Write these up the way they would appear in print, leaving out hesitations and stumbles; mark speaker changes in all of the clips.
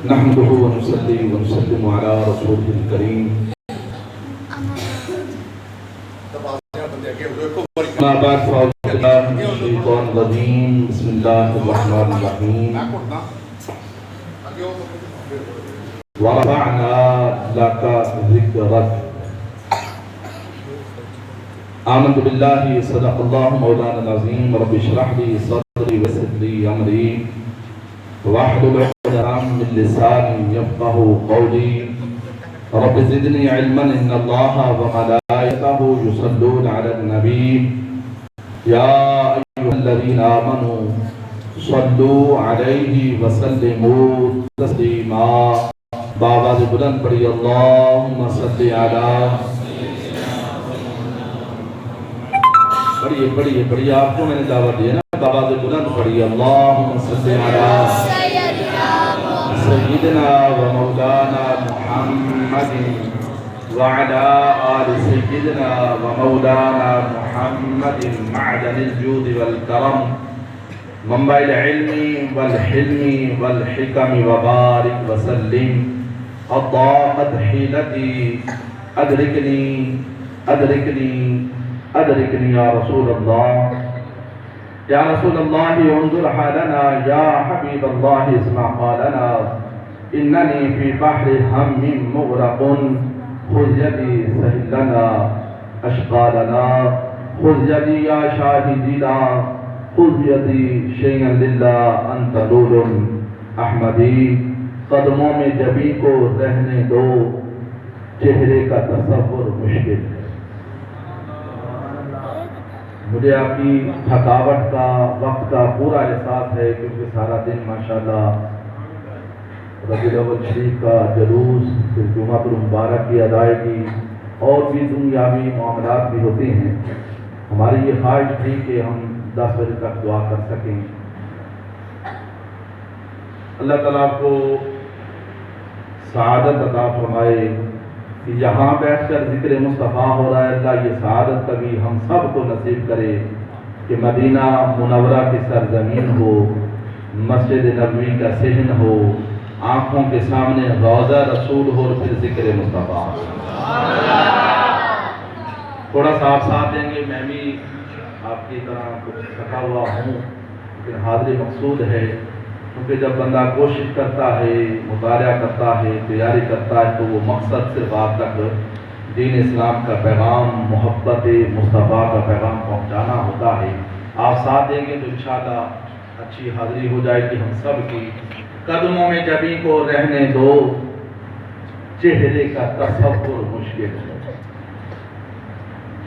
Speaker 1: نحمده ونصلي ونسلم على رسوله الكريم ما بعد فأعوذ بالله من الشيطان الرجيم بسم الله الرحمن الرحيم ورفعنا لك ذكرك آمنت بالله صدق الله مولانا العظيم رب اشرح لي صدري ويسر لي أمري واحلل عقدة من لساني يفقهوا قولي رب زدني علما إن الله وملائكته يصلون على النبي يا أيها الذين آمنوا صلوا عليه وسلموا تسليما بابا بلند پڑھی اللهم صل على پڑھیے آپ کو میں نے دعوت دی ہے نا بابا بلند پڑھی اللهم صل على سيدنا ومولانا محمد وعلى آل سيدنا ومولانا محمد معدن الجود والكرم منبع العلم والحلم والحكم وبارك وسلم أضاقت حيلتي أدركني يا رسول الله يا رسول الله انظر حالنا يا حبيب الله اسمع قالنا إنني في بحر هم مغرق خذ يدي سهل لنا أشقالنا خذ يدي يا شاهدنا خذ يدي شيئا لله أنت نور أحمدي قدموں میں جبی کو رہنے دو چہرے کا تصور مشکل ہے مجھے آپ کی تھکاوٹ کا وقت کا پورا احساس ہے کیونکہ سارا دن ماشاءاللہ ربیع الاول شریف کا جلوس پھر جمعۃ المبارک کی ادائیگی اور بھی دنیاوی معاملات بھی ہوتے ہیں ہماری یہ خواہش تھی کہ ہم 10 بجے تک دعا کر سکیں اللہ تعالیٰ کو سعادت عطا فرمائے کہ یہاں بیٹھ کر ذکر مصطفیٰ ہو رہا ہے اللہ یہ سعادت کبھی ہم سب کو نصیب کرے کہ مدینہ منورہ کی سرزمین ہو مسجد نبوی کا صحن ہو آنکھوں کے سامنے روضہ رسول ہو اور پھر ذکر مصطفیٰ تھوڑا سا آپ ساتھ دیں گے میں بھی آپ کی طرح کچھ تھکا ہوا ہوں لیکن حاضری مقصود ہے کیونکہ جب بندہ کوشش کرتا ہے مطالعہ کرتا ہے تیاری کرتا ہے تو وہ مقصد صرف آپ تک دین اسلام کا پیغام محبت مصطفیٰ کا پیغام پہنچانا ہوتا ہے آپ ساتھ دیں گے تو انشاءاللہ اچھی حاضری ہو جائے گی ہم سب کی قدموں میں جبی کو رہنے دو چہرے کا تصور مشکل ہے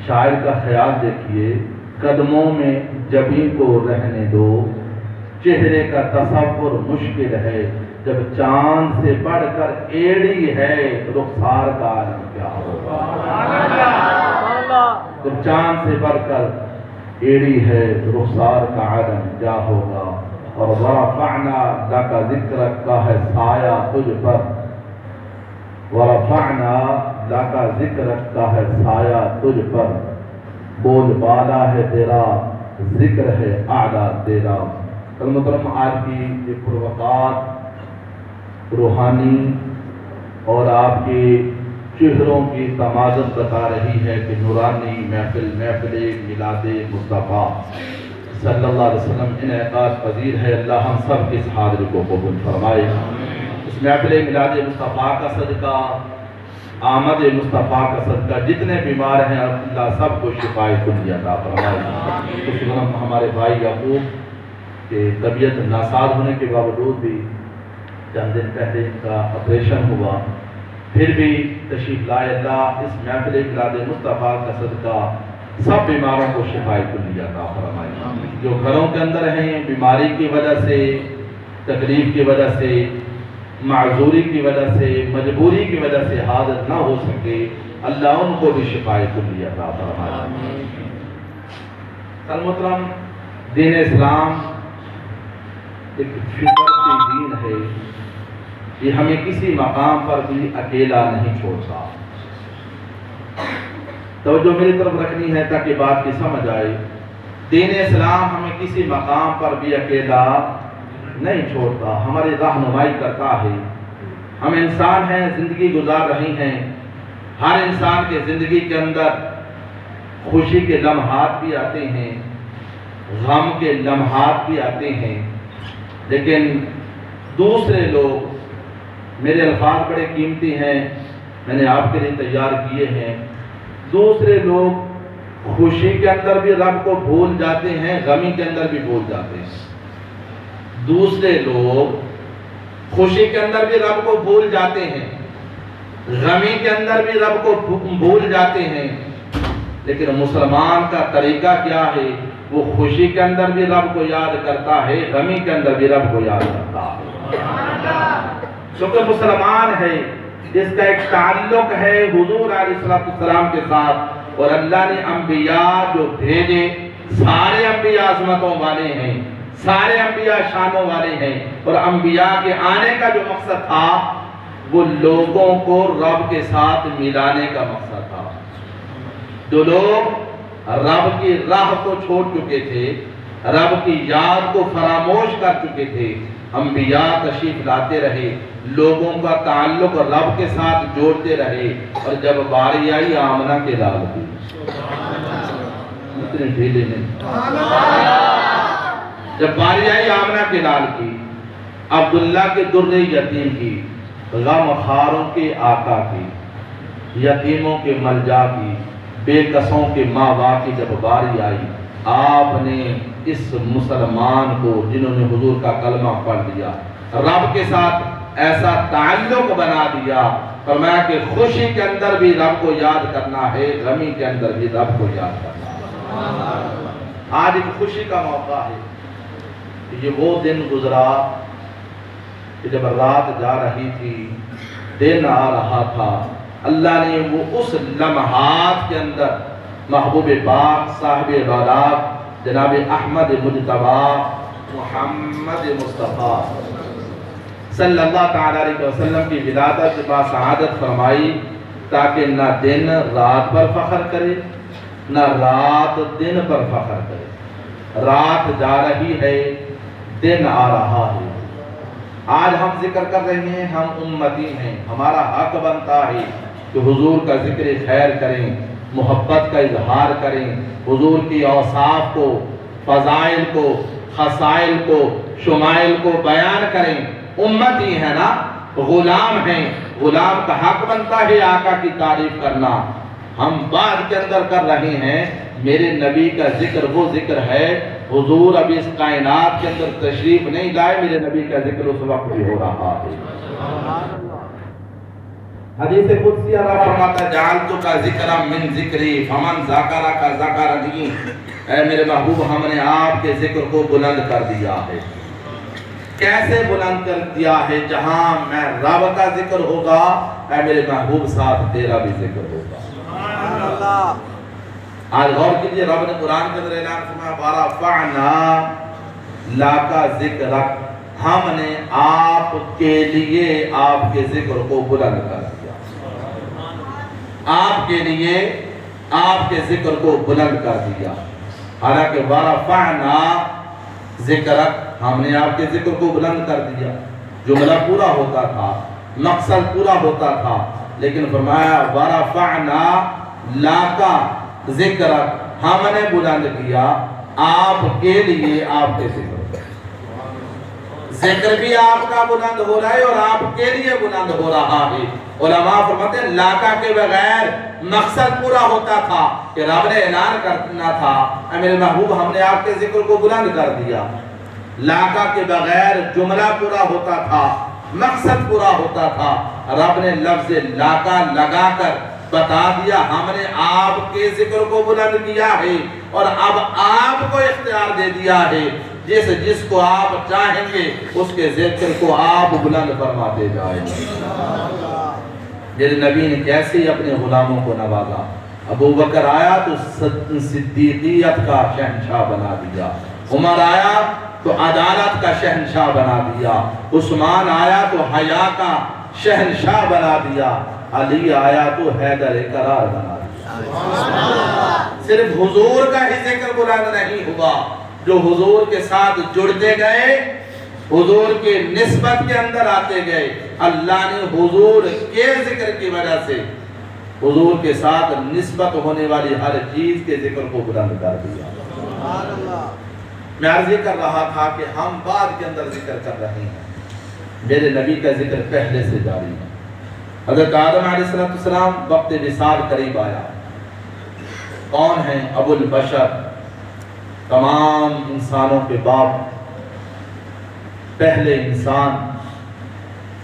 Speaker 1: شاعر کا خیال دیکھیے قدموں میں جبی کو رہنے دو چہرے کا تصور مشکل ہے جب چاند سے بڑھ کر ایڑی ہے رخسار کا عالم کیا ہوگا جب چاند سے بڑھ کر ایڑی ہے رخسار کا عالم کیا ہوگا اور ورفعنا لک ذکرک کا ہے سایہ تجھ پر ورفعنا لک ذکرک کا ہے سایہ تجھ پر بول بالا ہے تیرا ذکر ہے اعلیٰ تیرا محترم آج کی یہ پروقات روحانی اور آپ کے چہروں کی تمازن بتا رہی ہے کہ نورانی محفل میلاد مصطفیٰ صلی اللہ علیہ وسلم انعقاد پذیر ہے اللہ ہم سب کی اس حاضری کو قبول فرمائے اس محفل میلاد مصطفیٰ کا صدقہ آمد مصطفیٰ کا صدقہ جتنے بیمار ہیں اللہ سب کو شفاء کلی عطا فرمائے ہمارے بھائی یعقوب کہ طبیعت ناساز ہونے کے باوجود بھی چند دن پہلے ان کا آپریشن ہوا پھر بھی تشریف لائے اللہ اس محفل میلاد مصطفیٰ کا صدقہ سب بیماروں کو شفاء کلی عطا فرمائے جو گھروں کے اندر ہیں بیماری کی وجہ سے تکلیف کی وجہ سے معذوری کی وجہ سے مجبوری کی وجہ سے حاضر نہ ہو سکے اللہ ان کو بھی شفاء کلی عطا فرمائے محترم دین اسلام ایک فطرتی دین ہے یہ ہمیں کسی مقام پر بھی اکیلا نہیں چھوڑتا توجہ میری طرف رکھنی ہے تاکہ بات کی سمجھ آئے دین اسلام ہمیں کسی مقام پر بھی اکیلا نہیں چھوڑتا، ہماری رہنمائی کرتا ہے۔ ہم انسان ہیں، زندگی گزار رہے ہیں، ہر انسان کے زندگی کے اندر خوشی کے لمحات بھی آتے ہیں، غم کے لمحات بھی آتے ہیں، لیکن دوسرے لوگ، میرے الفاظ بڑے قیمتی ہیں، میں نے آپ کے لیے تیار کیے ہیں، دوسرے لوگ خوشی کے اندر بھی رب کو بھول جاتے ہیں، غمی کے اندر بھی بھول جاتے ہیں۔ دوسرے لوگ خوشی کے اندر بھی رب کو بھول جاتے ہیں، غمی کے اندر بھی رب کو بھول جاتے ہیں، لیکن مسلمان کا طریقہ کیا ہے؟ وہ خوشی کے اندر بھی رب کو یاد کرتا ہے، غمی کے اندر بھی رب کو یاد کرتا ہے، کیونکہ مسلمان ہے، جس کا ایک تعلق ہے حضور علیہ السلام کے ساتھ، اور اللہ نے انبیاء جو بھیجے، سارے انبیاء عظمتوں والے ہیں، سارے انبیاء شانوں والے ہیں، اور انبیاء کے آنے کا جو مقصد تھا وہ لوگوں کو رب کے ساتھ ملانے کا مقصد تھا۔ جو لوگ رب کی راہ کو چھوڑ چکے تھے، رب کی یاد کو فراموش کر چکے تھے، انبیاء تشریف لاتے رہے، لوگوں کا تعلق رب کے ساتھ جوڑتے رہے، اور جب باری آئی آمنہ کے لال کی، اتنے ڈھیلے نہیں، جب باری آئی آمنہ کے لال کی، عبداللہ کے در یتیم کی، غم خاروں کے آقا کی، یتیموں کے ملجا کی، بے کسوں کے ماں باپ کی جب باری آئی، آپ نے اس مسلمان کو جنہوں نے حضور کا کلمہ پڑھ لیا، رب کے ساتھ ایسا تعلق بنا دیا، فرمایا کہ خوشی کے اندر بھی رب کو یاد کرنا ہے، غمی کے اندر بھی رب کو یاد کرنا ہے۔ آج ایک خوشی کا موقع ہے کہ یہ وہ دن گزرا کہ جب رات جا رہی تھی، دن آ رہا تھا، اللہ نے وہ اس لمحات کے اندر محبوب پاک صاحب رولات جناب احمد مجتبیٰ محمد مصطفیٰ صلی اللہ تعالیٰ علیہ وسلم کی ولادت با سعادت فرمائی، تاکہ نہ دن رات پر فخر کرے، نہ رات دن پر فخر کرے۔ رات جا رہی ہے، دن آ رہا ہے۔ آج ہم ذکر کر رہے ہیں، ہم امتی ہیں، ہمارا حق بنتا ہے کہ حضور کا ذکر خیر کریں، محبت کا اظہار کریں، حضور کی اوصاف کو، فضائل کو، خصائل کو، شمائل کو بیان کریں۔ امتی ہے نا، غلام ہیں، غلام کا حق بنتا ہے آقا کی تعریف کرنا۔ ہم بعد کے اندر کر رہے ہیں، میرے نبی کا ذکر وہ ذکر ہے، حضور ابھی اس کائنات کے اندر تشریف نہیں لائے، میرے نبی کا ذکر اس وقت بھی ہو رہا ہے۔ حدیث قدسی اللہ فرماتا ہے، جعلتو کا ذکرہ من ذکری فمن ذاکرہ کا ذاکرنی، اے میرے محبوب ہم نے آپ کے ذکر کو بلند کر دیا ہے۔ کیسے بلند کر دیا ہے؟ جہاں میں رب کا ذکر ہوگا، اے میرے محبوب ساتھ تیرا بھی ذکر ہوگا۔ آج غور کیجئے، رب نے قرآن کے اندر اعلان فرمایا، وَرَفَعْنَا لَكَ ذِكْرَكَ، ہم نے آپ کے لیے آپ کے ذکر کو بلند کر دیا، آپ کے لیے آپ کے ذکر کو بلند کر دیا۔ حالانکہ وَرَفَعْنَا ذِكْرَكَ، ہم نے آپ کے ذکر کو بلند کر دیا، جملہ پورا ہوتا تھا، مقصد پورا ہوتا تھا، لیکن فرمایا وَرَفَعْنَا لَكَ ذِكْرَكَ، ہم نے بلند کیا آپ کے لیے آپ کے ذکر۔ ذکر بھی آپ کا بلند ہو رہا ہے اور آپ کے لیے بلند ہو رہا ہے۔ علماء فرماتے ہیں لاکا کے بغیر مقصد پورا ہوتا تھا کہ رب نے اعلان کرنا تھا، اے میرے محبوب ہم نے آپ کے ذکر کو بلند کر دیا۔ لاکا کے بغیر جملہ پورا ہوتا تھا، مقصد پورا ہوتا تھا، رب نے لفظ لاکا لگا کر بتا دیا ہم نے آپ کے ذکر کو بلند کیا ہے، اور اب آپ کو اختیار دے دیا ہے، جس کو آپ چاہیں گے اس کے ذکر کو آپ بلند فرماتے جائیں۔ میرے نبی نے کیسے اپنے غلاموں کو نوازا؟ ابو بکر آیا تو صدیقیت کا شہنشاہ بنا دیا، عمر آیا تو عدالت کا شہنشاہ بنا دیا، عثمان آیا تو حیا کا شہنشاہ بنا دیا، علی آیا تو حیدر قرار بنا دیا۔ صرف حضور کا ہی ذکر بلند نہیں ہوا، جو حضور کے ساتھ جڑتے گئے، حضور کے نسبت کے اندر آتے گئے، اللہ نے حضور کے ذکر کی وجہ سے حضور کے ساتھ نسبت ہونے والی ہر چیز کے ذکر کو بلند کر دیا۔ میں عرض یہ کر رہا تھا کہ ہم بعد کے اندر ذکر کر رہے ہیں، میرے نبی کا ذکر پہلے سے جاری ہے۔ حضرت آدم علیہ السلام وقت وصال قریب آیا، کون ہیں؟ ابو البشر، تمام انسانوں کے باپ، پہلے انسان۔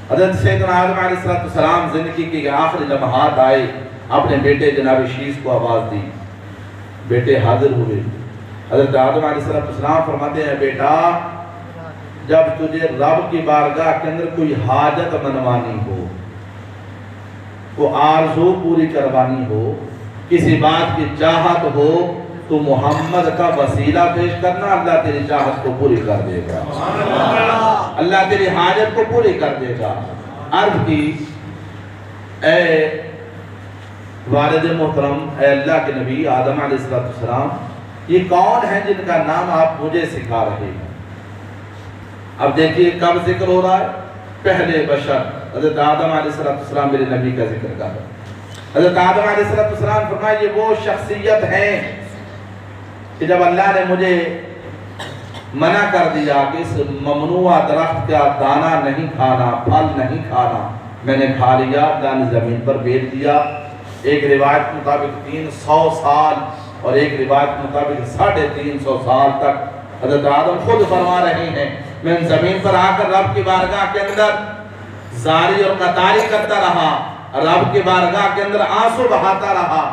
Speaker 1: حضرت سیدنا آدم علیہ السلام زندگی کے آخری لمحات آئے، اپنے بیٹے جناب شیش کو آواز دی، بیٹے حاضر ہوئے۔ حضرت آدم علیہ السلام فرماتے ہیں، بیٹا جب تجھے رب کی بارگاہ کے اندر کوئی حاجت منوانی ہو، کو آرزو پوری کروانی ہو، کسی بات کی چاہت ہو، تو محمد کا وسیلہ پیش کرنا، اللہ تیری چاہت کو پوری کر دے گا، اللہ تیری حاجت کو پوری کر دے گا۔ عرض کی، اے والد محترم، اے اللہ کے نبی آدم علیہ السلام، یہ کون ہیں جن کا نام آپ مجھے سکھا رہے ہیں؟ اب دیکھیے کب ذکر ہو رہا ہے؟ پہلے بشر حضرت آدم علیہ السلام میرے نبی کا ذکر کر رہا ہے۔ حضرت آدم علیہ السلام فرمائے، یہ وہ شخصیت ہیں کہ جب اللہ نے مجھے منع کر دیا کہ اس ممنوع درخت کا دانہ نہیں کھانا، پھل نہیں کھانا، میں نے کھا لیا، اللہ نے زمین پر بیچ دیا۔ ایک روایت کے مطابق 300 سال اور ایک روایت کے مطابق 350 سال تک حضرت آدم خود فرما رہے ہیں، میں زمین پر آ کر رب کی بارگاہ کے اندر زاری اور قطاری کرتا رہا، رب کی بارگاہ کے اندر آنسو بہاتا رہا،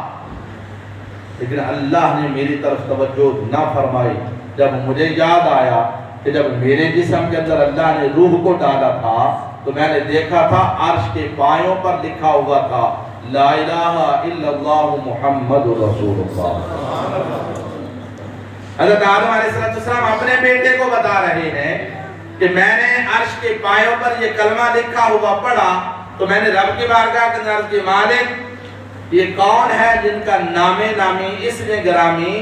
Speaker 1: لیکن اللہ نے میری طرف توجہ نہ فرمائی۔ جب مجھے یاد آیا کہ جب میرے جسم کے اندر اللہ نے روح کو ڈالا تھا تو میں نے دیکھا تھا عرش کے پایوں پر لکھا ہوا تھا، لا الہ الا اللہ محمد رسول اللہ۔ حضرت آدم علیہ السلام اپنے بیٹے کو بتا رہے ہیں کہ میں نے عرش کے پایوں پر یہ کلمہ لکھا ہوا پڑھا تو میں نے رب کی بارگاہ کے اندر کی مالک یہ کون ہے جن کا نام نامی اسم گرامی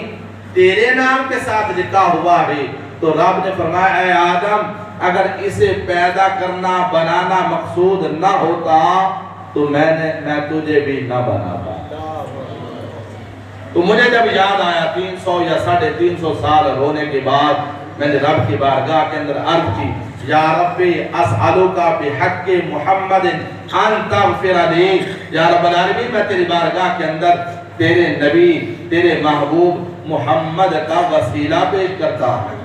Speaker 1: تیرے نام کے ساتھ لکھا ہوا ہے؟ تو رب نے فرمایا، اے آدم اگر اسے پیدا کرنا بنانا مقصود نہ ہوتا تو میں تجھے بھی نہ بناتا۔ تو مجھے جب یاد آیا 300 یا 350 سال ہونے کے بعد میں نے رب کی بارگاہ کے اندر عرض کی، یا ربی اسألوکا بحق محمد ان تغفر لی، یا رب العالمین میں تیری بارگاہ کے اندر تیرے نبی تیرے محبوب محمد کا وسیلہ پیش کرتا ہوں۔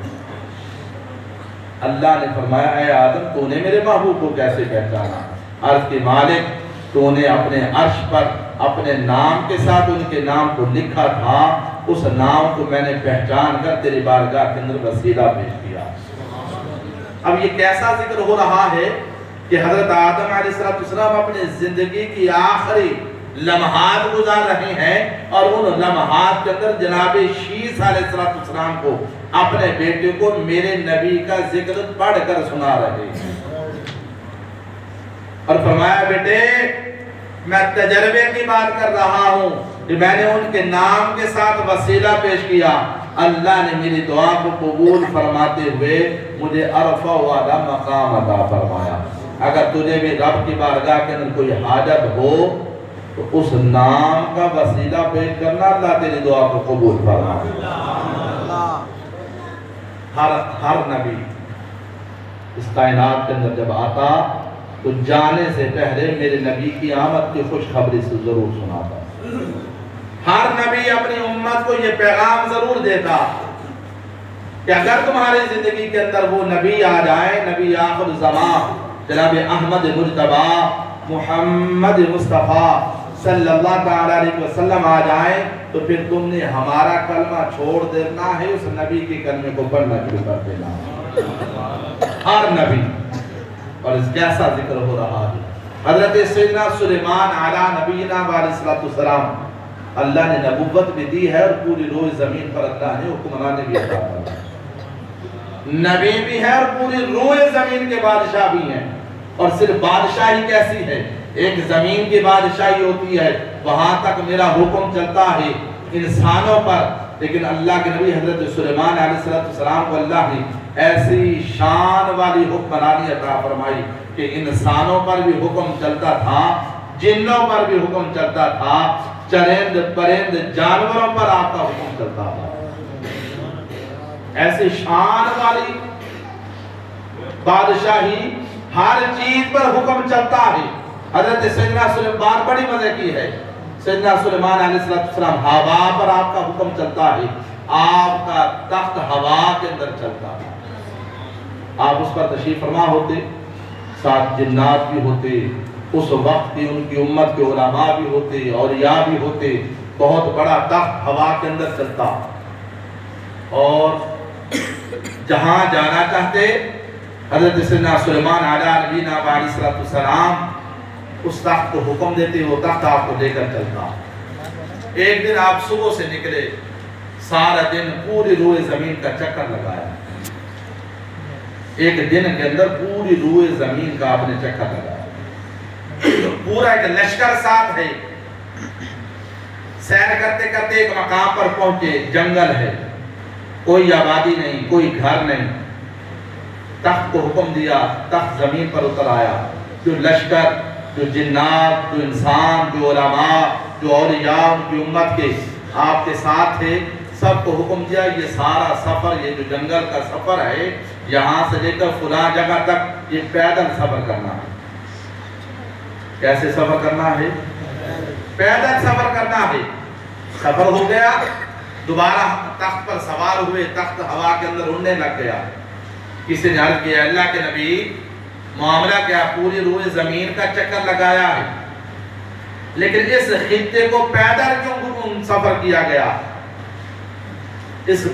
Speaker 1: اللہ نے فرمایا، اے آدم تو نے میرے محبوب کو کیسے پہچانا؟ عرض کے مالک تو نے اپنے عرش پر اپنے نام کے ساتھ ان کے نام کو لکھا تھا، اس نام کو میں نے پہچان کر تیری بارگاہ کے اندر وسیلہ پیش کیا۔ اب یہ کیسا ذکر ہو رہا ہے کہ حضرت آدم علیہ السلام اپنے زندگی کی آخری لمحات گزار رہے ہیں اور ان لمحات کے اندر جناب شیس علیہ السلام کو اپنے بیٹے کو میرے نبی کا ذکر پڑھ کر سنا رہے ہیں اور فرمایا، بیٹے میں تجربے کی بات کر رہا ہوں کہ میں نے ان کے نام کے ساتھ وسیلہ پیش کیا، اللہ نے میری دعا کو قبول فرماتے ہوئے مجھے عرفہ والا مقام عطا فرمایا۔ اگر تجھے بھی رب کی بارگاہ کے اندر کوئی حاجت ہو تو اس نام کا وسیلہ پیش کرنا، اللہ تیری دعا کو قبول فرمائے۔ ہر نبی اس کائنات کے اندر جب آتا تو جانے سے پہلے میرے نبی کی آمد کی خوشخبری سے ضرور سناتا۔ ہر نبی اپنی امت کو یہ پیغام ضرور دیتا کہ اگر تمہاری زندگی کے اندر وہ نبی آ جائے، نبی آخر زمان جناب احمد مجتبی محمد مصطفیٰ صلی اللہ تعالیٰ علیہ وسلم آ جائیں تو پھر تم نے ہمارا کلمہ چھوڑ دینا ہے، اس نبی کے کلمے کو پڑھنا شروع کر دینا۔ ہر نبی، اور اس کیسا ذکر ہو رہا ہے۔ حضرت سیدنا سلیمان علیہ نبینا علیہ السلام، اللہ نے نبوت بھی دی ہے اور پوری روح زمین پر اللہ نے حکمرانی بھی عطا فرمائی، نبی بھی ہے اور پوری روح زمین کے بادشاہ بھی ہیں۔ اور صرف بادشاہی کیسی ہے ایک زمین کی بادشاہی ہوتی ہے، وہاں تک میرا حکم چلتا ہے انسانوں پر، لیکن اللہ کے نبی حضرت سلیمان علیہ السلام کو اللہ نے ایسی شان والی حکمرانی عطا فرمائی کہ انسانوں پر بھی حکم چلتا تھا، جنوں پر بھی حکم چلتا تھا، چرند پرند جانوروں پر آپ کا حکم چلتا تھا۔ ایسی شان والی بادشاہی، ہر چیز پر حکم چلتا ہے۔ حضرت سیدنا سلیمان بڑی مزے کی ہے، سیدنا سلیمان علیہ السلام ہوا پر آپ کا حکم چلتا ہے، آپ کا تخت ہوا کے اندر چلتا ہے، آپ اس پر تشریف فرما ہوتے، ساتھ جنات بھی ہوتے، اس وقت کی ان کی امت کے علماء بھی ہوتے، اولیاء بھی ہوتے، بہت بڑا تخت ہوا کے اندر چلتا، اور جہاں جانا چاہتے حضرت سیدنا سلیمان علیہ نبینا علیہ السلام اس تخت کو حکم دیتے، وہ تخت آپ کو لے کر چلتا۔ ایک دن آپ صبح سے نکلے، سارا دن پوری روئے زمین کا چکر لگایا، ایک دن کے اندر پوری روئے زمین کا آپ نے چکر لگایا، پورا ایک لشکر ساتھ ہے، سیر کرتے کرتے ایک مقام پر پہنچے، جنگل ہے، کوئی آبادی نہیں، کوئی گھر نہیں، تخت کو حکم دیا، تخت زمین پر اتر آیا، جو لشکر، جو جنات، جو انسان، جو علماء، جو اولیاء ان کی امت کے آپ کے ساتھ تھے، سب کو حکم دیا یہ سارا سفر، یہ جو جنگل کا سفر ہے، یہاں سے لے کر فلاں جگہ تک یہ پیدل سفر کرنا ہے۔ کیسے سفر کرنا ہے؟ پیدل سفر کرنا ہے۔ سفر ہو گیا، دوبارہ تخت پر سوار ہوئے، تخت ہوا کے اندر اڑنے لگ گیا۔ کسی نے عرض کیا اللہ کے نبی معاملہ کیا، پوری روئے زمین کا چکر لگایا ہے، لیکن اس خطے کو پیدل کیوں سفر کیا گیا، اس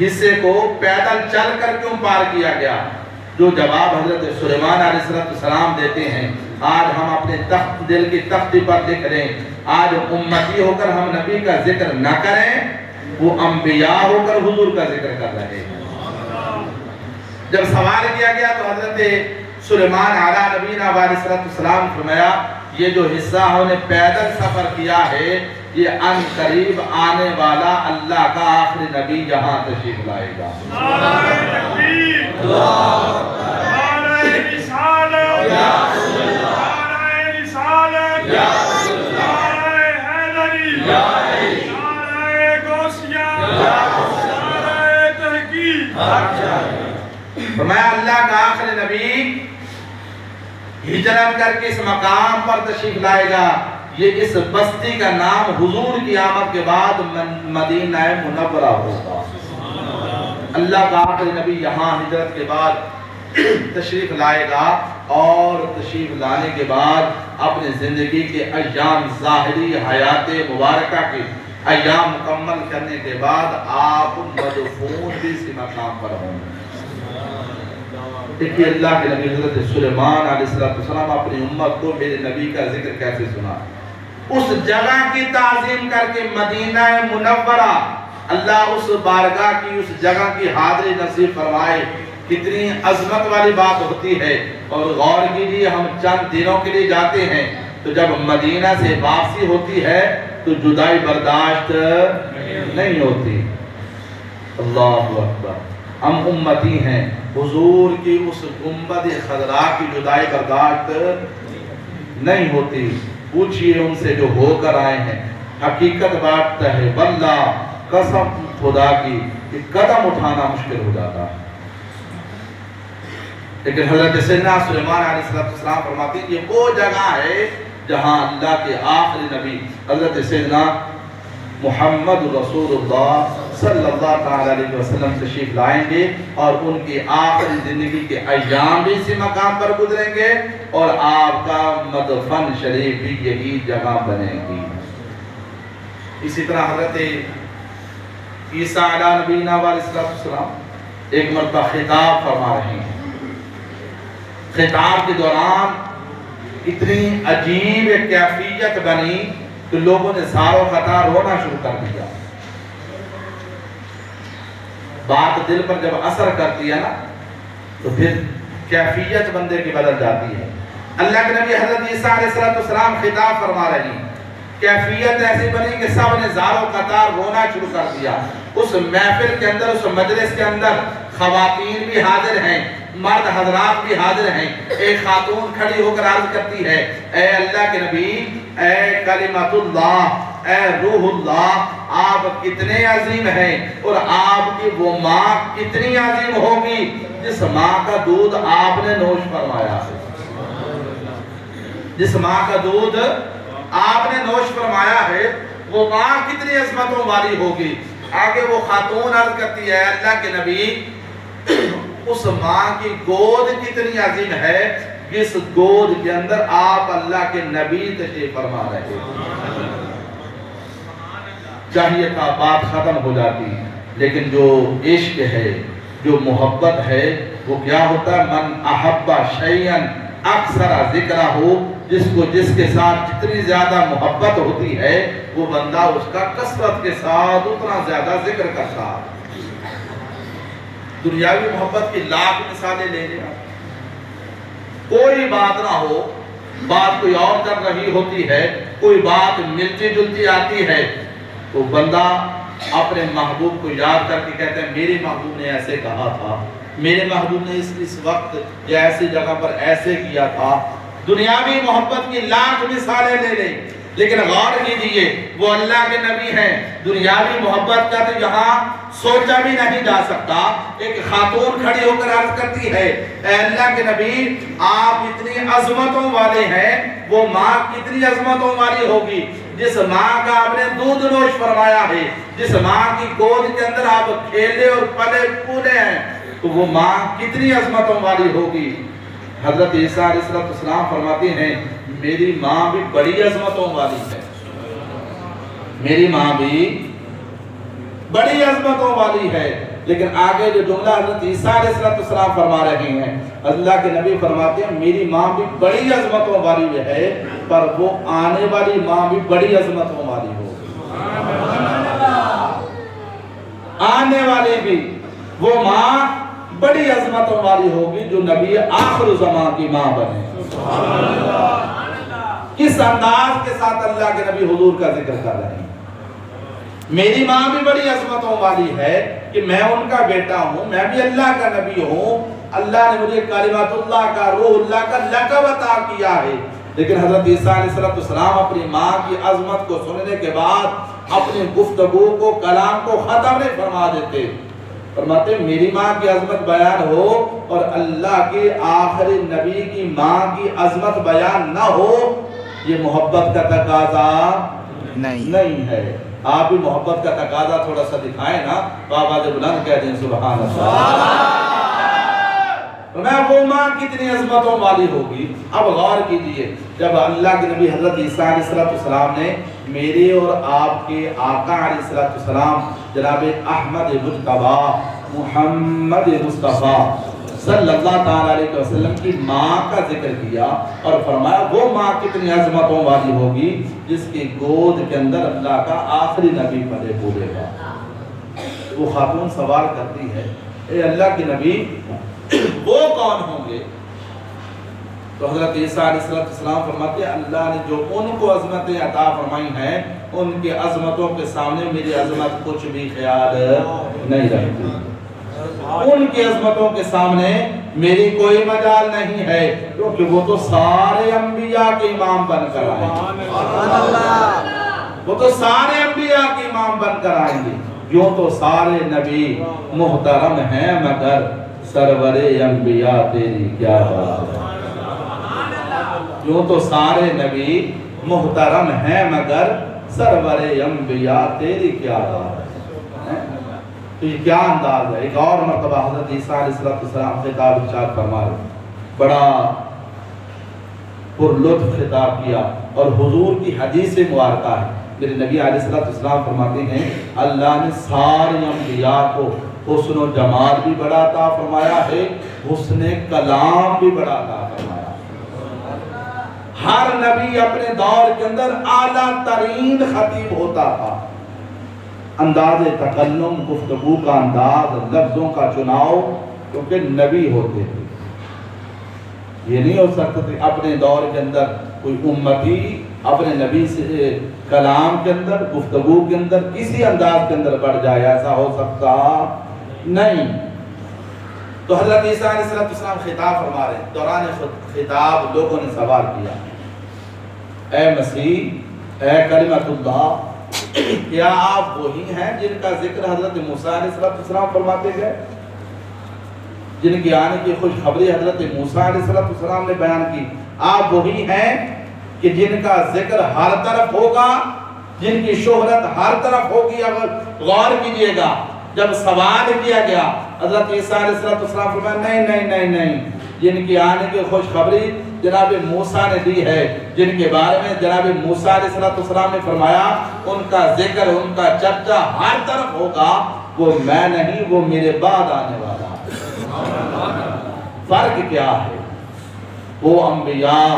Speaker 1: حصے کو پیدل چل کر کیوں پار کیا گیا؟ جو جواب حضرت سلیمان علیہ السلام دیتے ہیں، آج ہم اپنے تخت دل کی تختی پر لکھ لیں، آج امتی ہو کر ہم نبی کا ذکر نہ کریں، وہ انبیاء ہو کر حضور کا ذکر کر رہے ہیں۔ جب سوال کیا گیا تو حضرت سلیمان علیہ نبینا علیہ السلام فرمایا یہ جو حصہ ہم نے پیدل سفر کیا ہے، یہ ان قریب آنے والا اللہ کا آخری نبی یہاں تشریف لائے گا۔ فرمایا اللہ کا آخری نبی ہجرت کر کے اس مقام پر تشریف لائے گا، یہ اس بستی کا نام حضور کی آمد کے بعد مدینہ منورہ ہوگا۔ اللہ کا آخری نبی یہاں ہجرت کے بعد تشریف لائے گا، اور تشریف لانے کے بعد اپنی زندگی کے ایام، ظاہری حیات مبارکہ کے ایام مکمل کرنے کے بعد آپ مدفون بھی اسی مقام پر ہوں گے۔ دیکھیے اللہ کے نبی حضرت سلیمان علیہ السلام اپنی امت کو میرے نبی کا ذکر کیسے سنا، اس جگہ کی تعظیم کر کے مدینہ منورہ، اللہ اس بارگاہ کی، اس جگہ کی حاضری نصیب فرمائے۔ کتنی عظمت والی بات ہوتی ہے، اور غور کیجیے ہم چند دنوں کے لیے جاتے ہیں، تو جب مدینہ سے واپسی ہوتی ہے تو جدائی برداشت نہیں ہوتی۔ اللہ اکبر، ہم امتی ہیں، حضور کی اس گنبد خضرا کی جدائی برداشت نہیں ہوتی۔ پوچھئے ان سے جو ہو کر آئے ہیں، حقیقت بات ہے واللہ قسم خدا کی کہ قدم اٹھانا مشکل ہو جاتا ہے۔ لیکن حضرت سیدنا سلیمان علیہ السلام فرماتے ہیں یہ وہ جگہ ہے جہاں اللہ کے آخری نبی حضرت سیدنا محمد رسول اللہ صلی اللہ علیہ وسلم تشریف لائیں گے، اور ان کی آخری زندگی کے ایام بھی اسی مقام پر گزریں گے، اور آپ کا مدفن شریف بھی یہی جگہ بنے گی۔ اسی طرح حضرت عیسیٰ علیہ نبینا علیہ السلام ایک مرتبہ خطاب فرما رہے ہیں، خطاب کے دوران اتنی عجیب کیفیت بنی کہ لوگوں نے ساروں قطار رونا شروع کر دیا۔ بات دل پر جب اثر کرتی ہے نا تو پھر کیفیت بندے کی بدل جاتی ہے۔ اللہ کے نبی حضرت عیسیٰ علیہ السلام خطاب فرما رہے ہیں، کیفیت ایسی بنی کہ سب نے زار و قطار رونا شروع کر دیا۔ اس محفل کے اندر، اس مجلس کے اندر خواتین بھی حاضر ہیں، مرد حضرات بھی حاضر ہیں۔ ایک خاتون کھڑی ہو کر عرض کرتی ہے، اے اللہ کے نبی، اے کلمۃ اللہ، اے روح اللہ، آپ کتنے عظیم ہیں، اور آپ کی وہ ماں کتنی عظیم ہوگی جس ماں کا دودھ آپ نے نوش فرمایا ہے، جس ماں کا دودھ آپ نے نوش فرمایا ہے، وہ ماں کتنی عظمتوں والی ہوگی۔ آگے وہ خاتون عرض کرتی ہے، اللہ کے نبی، اس ماں کی گود کتنی عظیم ہے جس گود کے اندر آپ اللہ کے نبی تشریف فرما رہے ہیں۔ چاہیے تھا بات ختم ہو جاتی، لیکن جو عشق ہے، جو محبت ہے، وہ کیا ہوتا ہے؟ من احب شیئا اکثر ذکرہ ہو، جس کے ساتھ جتنی زیادہ محبت ہوتی ہے، وہ بندہ اس کا کثرت کے ساتھ اتنا زیادہ ذکر کرتا ہے۔ دنیاوی محبت کی لاکھ مثالیں لے لیں، کوئی بات نہ ہو، بات کوئی اور کر رہی ہوتی ہے، کوئی بات ملتی جلتی آتی ہے، تو بندہ اپنے محبوب کو یاد کر کے کہتے ہیں، میرے محبوب نے ایسے کہا تھا، میرے محبوب نے اس وقت یا ایسی جگہ پر ایسے کیا تھا۔ دنیاوی محبت کی لاکھ مثالیں لے لیں، لیکن غور کیجئے، وہ اللہ کے نبی ہیں۔ دنیاوی محبت کا تو یہاں سوچا بھی نہیں جا سکتا۔ ایک خاتون کھڑی ہو کر عرض کرتی ہے، اے اللہ کے نبی، آپ اتنی عظمتوں والے ہیں، وہ ماں کتنی عظمتوں والی ہوگی جس ماں کا آپ نے دودھ نوش فرمایا ہے، جس ماں کی گود کے اندر آپ کھیلے اور پلے پولے ہیں، تو وہ ماں کتنی عظمتوں والی ہوگی۔ حضرت عیسیٰ علیہ السلام فرماتے ہیں، میری ماں بھی بڑی عظمتوں والی ہے، میری ماں بھی بڑی عظمتوں والی ہے۔ لیکن آگے جو جملہ حضرت عیسیٰ علیہ السلام فرما رہے ہیں، اللہ کے نبی فرماتے ہیں، میری ماں بھی بڑی عظمتوں والی ہے، پر وہ آنے والی ماں بھی بڑی عظمتوں والی ہوگی۔ آنے والی بھی وہ ماں بڑی عظمتوں والی ہوگی جو نبی آخر زمان کی ماں بنے۔ کس انداز کے ساتھ اللہ کے نبی حضور کا ذکر کر رہے ہیں، میری ماں بھی بڑی عظمتوں والی ہے کہ میں ان کا بیٹا ہوں، میں بھی اللہ کا نبی ہوں، اللہ نے مجھے کلمۃ اللہ کا، روح اللہ کا لقب عطا کیا ہے۔ لیکن حضرت عیسیٰ علیہ السلام اپنی ماں کی عظمت کو سننے کے بعد اپنی گفتگو کو، کلام کو ختم نہیں فرما دیتے، فرماتے ہیں میری ماں کی عظمت بیان ہو اور اللہ کے آخری نبی کی ماں کی عظمت بیان نہ ہو، یہ محبت کا تقاضا نہیں ہے۔ آپ بھی محبت کا تقاضا تھوڑا سا دکھائیں نا، بابا جب بلند کہہ دیں سبحان اللہ۔ میں وہ ماں کتنی عظمتوں والی ہوگی۔ اب غور کیجئے، جب اللہ کے نبی حضرت عیسیٰ علیہ السلام نے میرے اور آپ کے آقا علیہ السلام جناب احمد مجتبی محمد مصطفیٰ صلی اللہ تعالیٰ علیہ وسلم کی ماں کا ذکر کیا اور فرمایا وہ ماں کتنی عظمتوں والی ہوگی جس کی گود کے اندر اللہ کا آخری نبی پلے پولے گا۔ وہ خاتون سوال کرتی ہے، اے اللہ کے نبی، وہ کون ہوں گے؟ تو حضرت عیسیٰ علیہ السلام فرماتے ہیں، اللہ نے جو ان کو عظمتیں عطا فرمائی ہیں، ان کی عظمتوں کے سامنے میری عظمت کچھ بھی خیال نہیں رکھتی، ان کی عظمتوں کے سامنے میری کوئی مجال نہیں ہے، کیونکہ وہ تو سارے انبیاء کے امام بن کر آئیں گے، وہ تو سارے انبیاء کے امام بن کر آئیں گے۔ یوں تو سارے نبی محترم ہیں مگر سرور انبیاء تیری کیا بات ہے۔ یوں تو سارے نبی محترم ہیں مگر سرور انبیاء تیری کیا بات ہے۔ تو یہ کیا انداز ہے۔ ایک اور مرتبہ حضرت عیسیٰ علیہ السلام خطاب ارشاد فرما رہے، بڑا پر لطف خطاب کیا اور حضور کی حدیث مبارکہ ہے۔ میرے نبی علیہ السلام فرماتے ہیں، اللہ نے سارے انبیاء کو حسن و جمال بھی بڑا عطا فرمایا ہے، حسن کلام بھی بڑا عطا فرمایا۔ ہر نبی اپنے دور کے اندر اعلیٰ ترین خطیب ہوتا تھا، انداز تکلم، گفتگو کا انداز، لفظوں کا چناؤ، کیونکہ نبی ہوتے تھے۔ یہ نہیں ہو سکتا کہ اپنے دور کے اندر کوئی امتی اپنے نبی سے کلام کے اندر گفتگو کے اندر کسی انداز کے اندر بڑھ جائے، ایسا ہو سکتا نہیں۔ تو حضرت عیسیٰ علیہ السلام خطاب فرما رہے ہیں، دوران خطاب لوگوں نے سوال کیا، اے مسیح، اے کلمۃ اللہ، کیا آپ وہی ہیں جن کا ذکر حضرت موسیٰ علیہ السلام فرماتے گئے، جن کی آنے کی خوشخبری حضرت موسیٰ علیہ السلام نے بیان کی؟ آپ وہی ہیں کہ جن کا ذکر ہر طرف ہوگا، جن کی شہرت ہر طرف ہوگی؟ اگر غور کیجئے گا، جب سوال کیا گیا حضرت عیسیٰ علیہ السلام فرمایا نہیں نہیں نہیں نہیں، جن کی آنے کی خوشخبری جناب موسیٰ نے دی ہے، جن کے بارے میں جناب موسیٰ علیہ السلام نے فرمایا ان کا ذکر، ان کا چرچا ہر طرف ہوگا، وہ میں نہیں، وہ میرے بعد آنے والا ہے۔ فرق کیا ہے؟ وہ انبیاء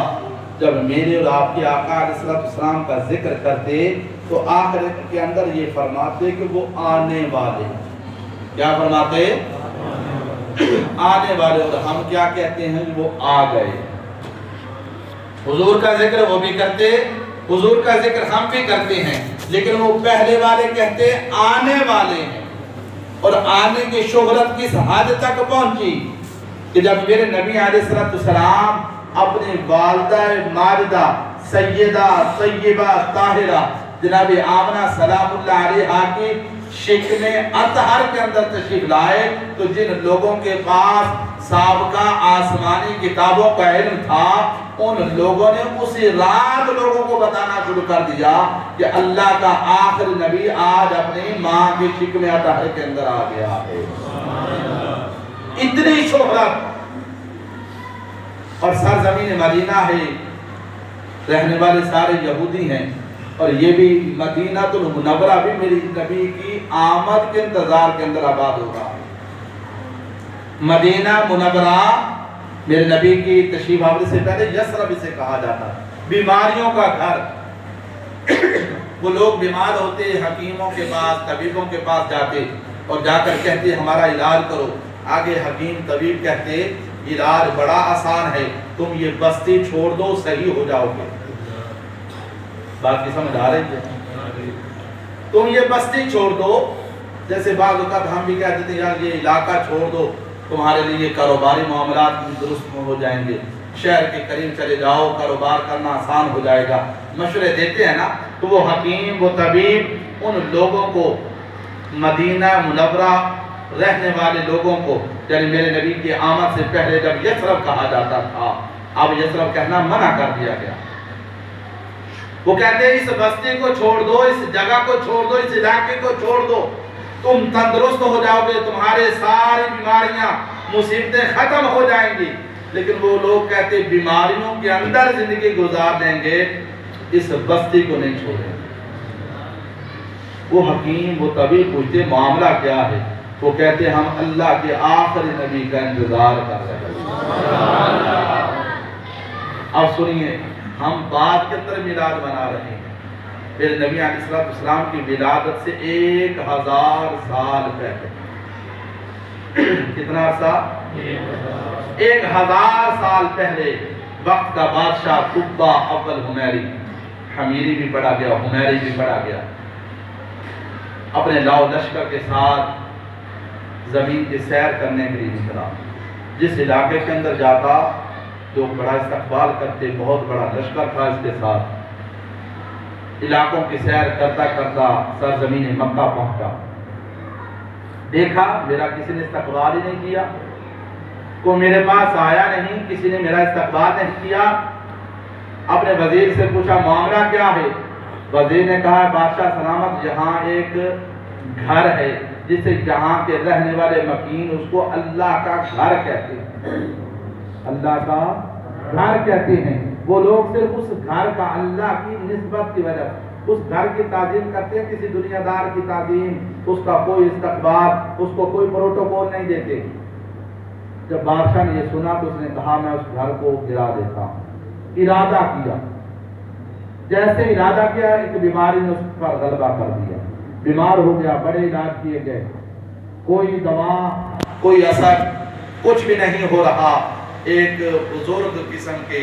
Speaker 1: جب میرے اور آپ کے آقا علیہ السلام کا ذکر کرتے تو آخرت کے اندر یہ فرماتے کہ وہ آنے والے، کیا فرماتے؟ آنے والے، اور ہم کیا کہتے ہیں؟ وہ آ گئے۔ حضور کا ذکر وہ بھی کرتے، حضور کا ذکر ہم بھی کرتے ہیں، لیکن وہ پہلے والے کہتے آنے والے ہیں۔ اور آنے کی شہرت کس حد تک پہنچی کہ جب میرے نبی علیہ السلام اپنی والدہ ماجدہ سیدہ طیبہ طاہرہ جناب آمنہ سلام اللہ علیہا کی شکم اطہر کے اندر تشریف لائے، تو جن لوگوں کے پاس سابقہ آسمانی کتابوں کا علم تھا، ان لوگوں نے اسی رات لوگوں کو بتانا شروع کر دیا کہ اللہ کا آخر نبی آج اپنی ماں کی شکم اطہر کے اندر آ گیا ہے۔ اتنی شہرت، اور سرزمین مدینہ ہے، رہنے والے سارے یہودی ہیں، اور یہ بھی مدینہ المنورہ بھی میری نبی کی آمد کے انتظار کے اندر آباد ہوگا۔ مدینہ منورہ میرے نبی کی تشریف آوری سے پہلے یثرب اسے کہا جاتا، بیماریوں کا گھر۔ وہ لوگ بیمار ہوتے، حکیموں کے پاس، طبیبوں کے پاس جاتے اور جا کر کہتے ہمارا علاج کرو۔ آگے حکیم طبیب کہتے علاج بڑا آسان ہے، تم یہ بستی چھوڑ دو، صحیح ہو جاؤ گے۔ بات کی سمجھ آ رہی ہے؟ تم یہ بستی چھوڑ دو، جیسے بعض اوقات ہم بھی کہتے تھے یار یہ علاقہ چھوڑ دو، تمہارے لیے کاروباری معاملات درست ہو جائیں گے، شہر کے قریب چلے جاؤ، کاروبار کرنا آسان ہو جائے گا، مشورے دیتے ہیں نا۔ تو وہ حکیم، وہ طبیب ان لوگوں کو، مدینہ منورہ رہنے والے لوگوں کو، یعنی میرے نبی کی آمد سے پہلے جب یثرب کہا جاتا تھا، اب یثرب کہنا منع کر دیا گیا۔ وہ کہتے ہیں اس بستی کو چھوڑ دو، اس جگہ کو چھوڑ دو، اس علاقے کو چھوڑ دو، تم تندرست ہو جاؤ گے، تمہارے ساری بیماریاں مصیبتیں ختم ہو جائیں گی۔ لیکن وہ لوگ کہتے بیماریوں کے اندر زندگی گزار لیں گے، اس بستی کو نہیں چھوڑیں۔ وہ حکیم، وہ طبیب پوچھتے معاملہ کیا ہے؟ وہ کہتے ہم اللہ کے آخری نبی کا انتظار کر رہے ہیں۔ اب سنیے، ہم بات کے اندر میلاد بنا رہے ہیں، پھر نبی علیہ السلام کی ولادت سے 1000 سال پہلے، کتنا عرصہ؟ 1000 سال پہلے وقت کا بادشاہ قطبہ اول حمیری، حمیری بھی پڑھا گیا، حمیری بھی پڑھا گیا، اپنے لاؤ لشکر کے ساتھ زمین کی سیر کرنے کے لیے نکلا۔ جس علاقے کے اندر جاتا جو بڑا استقبال کرتے، بہت بڑا لشکر تھا اس کے ساتھ، علاقوں کی سیر کرتا کرتا سرزمین مکہ پہنچا، دیکھا میرا کسی نے استقبال ہی نہیں کیا، کوئی میرے پاس آیا نہیں، کسی نے میرا استقبال نہیں کیا۔ اپنے وزیر سے پوچھا معاملہ کیا ہے؟ وزیر نے کہا بادشاہ سلامت، یہاں ایک گھر ہے جسے یہاں کے رہنے والے مکین اس کو اللہ کا گھر کہتے ہیں، اللہ کا گھر کہتے ہیں۔ وہ لوگ صرف اس گھر کا اللہ کی نسبت کی وجہ سے اس گھر کی تعظیم کرتے ہیں، کسی دنیا دار کی تعظیم، اس کا کوئی استقبال، اس کو کوئی پروٹوکول نہیں دیتے۔ جب بادشاہ نے یہ سنا تو اس نے کہا میں اس گھر کو گرا دیتا ہوں۔ ارادہ کیا، جیسے ارادہ کیا ایک بیماری نے اس پر غلبہ کر دیا، بیمار ہو گیا، بڑے علاج کیے گئے، کوئی دوا، کوئی اثر، کچھ بھی نہیں ہو رہا۔ ایک بزرگ قسم کے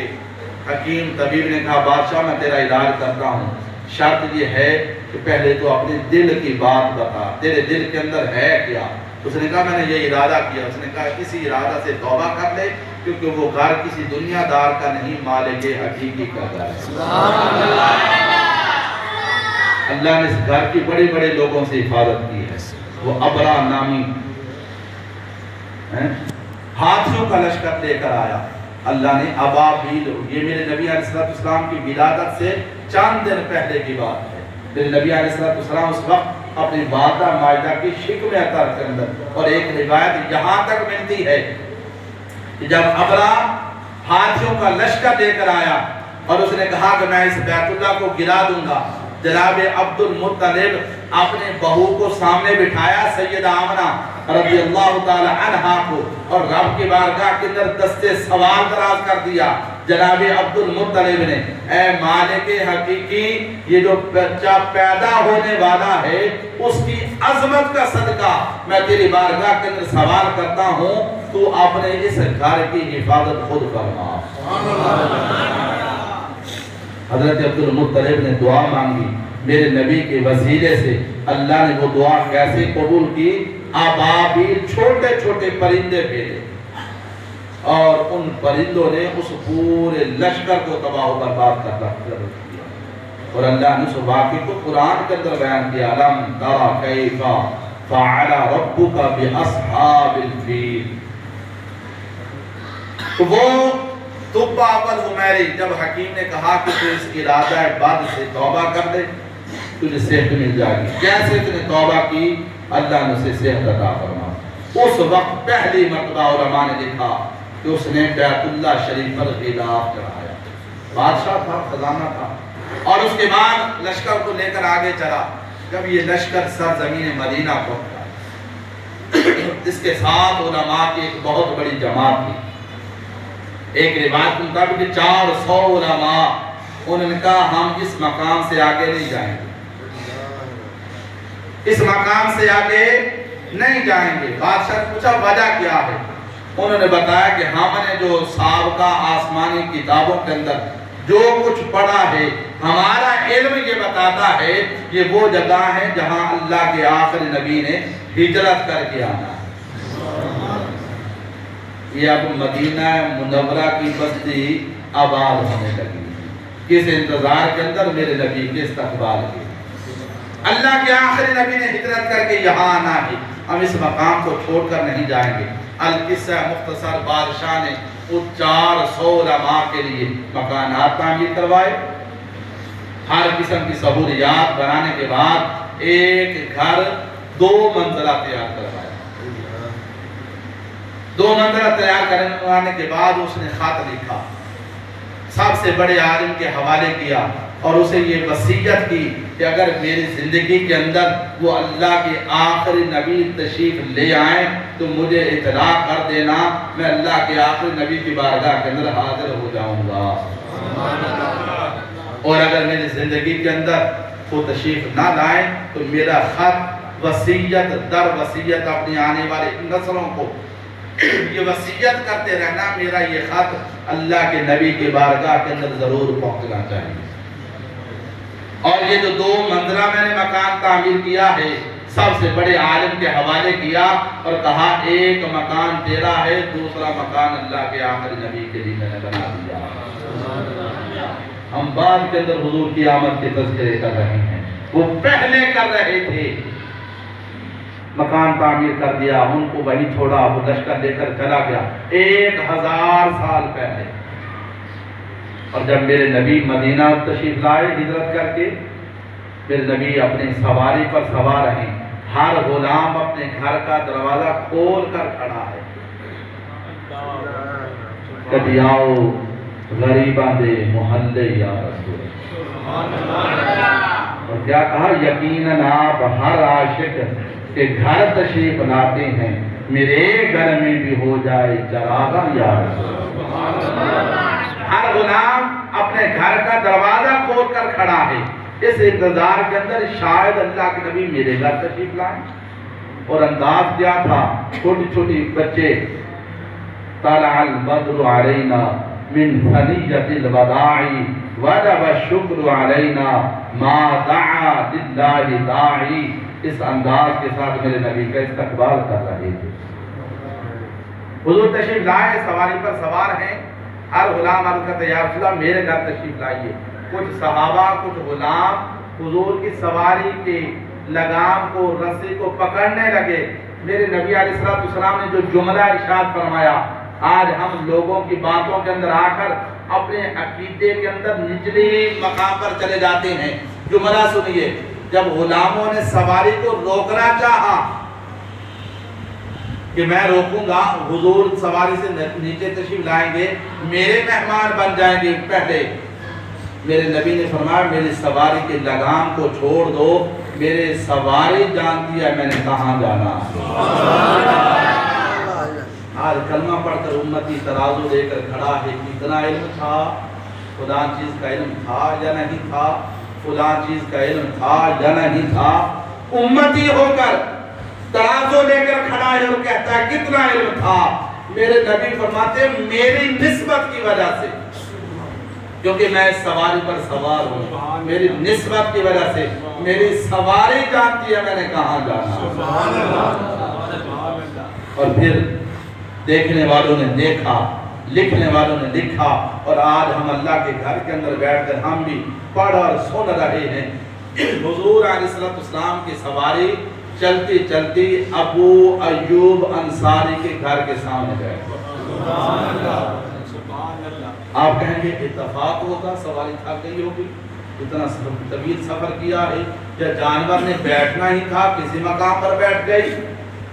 Speaker 1: حکیم طبیب نے کہا بادشاہ میں تیرا علاج کرتا ہوں، شرط یہ ہے کہ پہلے تو اپنے دل کی بات بتا، تیرے دل کے اندر ہے کیا؟ اس نے کہا میں نے یہ ارادہ کیا۔ اس نے کہا اسی ارادہ سے توبہ کر لے، کیونکہ وہ گھر کسی دنیا دار کا نہیں، مالک حقیقی کا گھر ہے۔ اللہ نے اس گھر کی بڑے بڑے لوگوں سے حفاظت کی ہے۔ وہ ابرا نامی ہاتھیوں کا لشکر لے کر آیا، اللہ نے ابابیل، یہ میرے نبی علیہ السلام کی ولادت سے چند دن پہلے کی بات ہے۔ میرے نبی علیہ السلام اس وقت اپنی وعدہ معاہدہ کی شکم اطہر کے اندر، اور ایک روایت یہاں تک ملتی ہے کہ جب ابرا ہاتھیوں کا لشکر لے کر آیا اور اس نے کہا کہ میں اس بیت اللہ کو گرا دوں گا، جناب عبد المطلب اپنے بہو کو سامنے بٹھایا، سیدہ آمنہ رضی اللہ تعالی عنہا کو، اور رب کی بارگاہ کے اندر دستے سوال دراز کر دیا۔ جناب عبد المطلب نے، اے مالک حقیقی، یہ جو بچہ پیدا ہونے والا ہے اس کی عظمت کا صدقہ میں تیری بارگاہ کے اندر سوال کرتا ہوں، تو اپنے اس گھر کی حفاظت خود فرما۔ حضرت عبد المطلب نے دعا مانگی میرے نبی کے وسیلے سے، اللہ نے وہ دعا کیسے قبول کی؟ ابابیل چھوٹے چھوٹے پرندے بھیجے، اور ان پرندوں نے اس پورے لشکر کو تباہ و برباد کر دیا، اور اللہ نے اس واقعے کو قرآن کے اندر بیان کیا، لم تر کیف فعل ربک باصحاب الفیل۔ تو وہ تبا ابل حمیری، جب حکیم نے کہا کہ تو اس ارادہ بد سے توبہ کر دے تجھے صحت مل جائے گی، جیسے تُو نے توبہ کی اللہ نے اسے صحت عطا فرما۔ اس وقت پہلی مرتبہ علماء نے لکھا کہ اس نے بیت اللہ شریف پر غلاف چڑھایا، بادشاہ تھا، خزانہ تھا، اور اس کے بعد لشکر کو لے کر آگے چلا۔ جب یہ لشکر سرزمین مدینہ پہنچا، اس کے ساتھ علماء کی ایک بہت بڑی جماعت تھی۔ ایک روایت کے مطابق 400 علماء، انہوں نے کہا ہم اس مقام سے آگے نہیں جائیں گے، اس مقام سے آگے نہیں جائیں گے۔ بادشاہ نے پوچھا وجہ کیا ہے؟ انہوں نے بتایا کہ ہم نے جو سابقہ آسمانی کتابوں کے اندر جو کچھ پڑھا ہے، ہمارا علم یہ بتاتا ہے یہ وہ جگہ ہے جہاں اللہ کے آخری نبی نے ہجرت کر کے آنا ہے۔ یہ اب مدینہ منورہ کی بستی آباد ہونے لگی، کس انتظار کے اندر؟ میرے نبی کے استقبال کے۔ اللہ کے آخری نبی نے ہجرت کر کے یہاں آنا ہے، ہم اس مقام کو چھوڑ کر نہیں جائیں گے۔ القصہ مختصر، بادشاہ نے وہ 400 علماء کے لیے مکانات تعمیر کروائے، ہر قسم کی سہولیات بنانے کے بعد ایک گھر 2 منزلہ تیار کروایا۔ 2 منزلہ تیار کرنے کے بعد اس نے خط لکھا، سب سے بڑے عالم کے حوالے کیا، اور اسے یہ وصیت کی کہ اگر میری زندگی کے اندر وہ اللہ کے آخری نبی تشریف لے آئیں تو مجھے اطلاع کر دینا، میں اللہ کے آخری نبی کی بارگاہ کے اندر حاضر ہو جاؤں گا، اور اگر میری زندگی کے اندر وہ تشریف نہ لائیں تو میرا خط وصیت در وصیت اپنی آنے والے نسلوں کو یہ وصیت کرتے رہنا، میرا یہ خط اللہ کے نبی کے بارگاہ کے اندر ضرور پہنچنا چاہیے۔ اور یہ جو 2 منزلہ میں نے مکان تعمیر کیا ہے، سب سے بڑے عالم کے حوالے کیا اور کہا ایک مکان تیرا ہے، دوسرا مکان اللہ کے آخری نبی کے لیے میں نے بنا دیا۔ ہم بعد کے اندر حضور کی آمد کے تذکرے کر رہے ہیں، وہ پہلے کر رہے تھے، مکان تعمیر کر دیا، ان کو وہیں چھوڑا، وہ لشکر لے کر چلا گیا 1000 سال پہلے۔ اور جب میرے نبی مدینہ تشریف لائے ہجرت کر کے، میرے نبی اپنی سواری پر سوار ہیں، ہر غلام اپنے گھر کا دروازہ کھول کر کھڑا ہے، کبھی آؤ غریباں دے محلے یا رسول، اور کیا کہا؟ یقیناً آپ ہر عاشق کے گھر تشریف لاتے ہیں، میرے گھر میں بھی ہو جائے چراغاں یا رسول۔ ہر غلام اپنے گھر کا دروازہ کھول کر کھڑا ہے، اس انتظار کے اندر شاید اللہ کے نبی میرے گھر تشریف لائیں۔ اور انداز کیا تھا؟ چھوٹی چھوٹی بچے طلع البدر علینا من ثنیۃ الوداع وجب الشکر علینا ما دعا للہ داعی. اس انداز کے ساتھ میرے نبی کا استقبال کر رہے تھے. حضور تشریف لائے، سواری پر سوار ہیں. ہر غلام عرض کرتے یا رسول اللہ میرے گھر تشریف لائیے. کچھ صحابہ کچھ غلام حضور کی سواری کے لگام کو رسی کو پکڑنے لگے. میرے نبی علیہ السلام نے جو جملہ ارشاد فرمایا، آج ہم لوگوں کی باتوں کے اندر آ کر اپنے عقیدے کے اندر نچلی مقام پر چلے جاتے ہیں. جملہ سنیے، جب غلاموں نے سواری کو روکنا چاہا کہ میں روکوں گا، حضور سواری سے نیچے تشریف لائیں گے، میرے مہمان بن جائیں گے، پہلے میرے نبی نے فرمایا میری سواری کے لگام کو چھوڑ دو، میرے سواری جانتی ہے میں نے کہاں جانا. آج کلمہ پڑھ کر امتی ترازو لے کر کھڑا ہے. کتنا علم تھا، فلاں چیز کا علم تھا یا نہیں تھا، فلاں چیز کا علم تھا یا نہیں تھا. امتی ہو کر ترازو لے کر کھڑا ہے اور کہتا ہے کتنا علم تھا. میرے نبی فرماتے میری نسبت کی وجہ سے، کیونکہ میں سواری پر سوار ہوں، میری نسبت کی وجہ سے میری سواری جانتی ہے میں نے کہاں جانا. اور پھر دیکھنے والوں نے دیکھا، لکھنے والوں نے لکھا، اور آج ہم اللہ کے گھر کے اندر بیٹھ کر ہم بھی پڑھ اور سن رہے ہیں. حضور علیہ السلام کی سواری چلتی چلتی ابو ایوب انصاری کے گھر کے سامنے بیٹھ گئے. آپ کہیں گے اتفاق ہوگا، سواری تھک گئی ہوگی، اتنا طویل سفر کیا ہے، یا جانور نے بیٹھنا ہی تھا کسی مقام پر بیٹھ گئی؟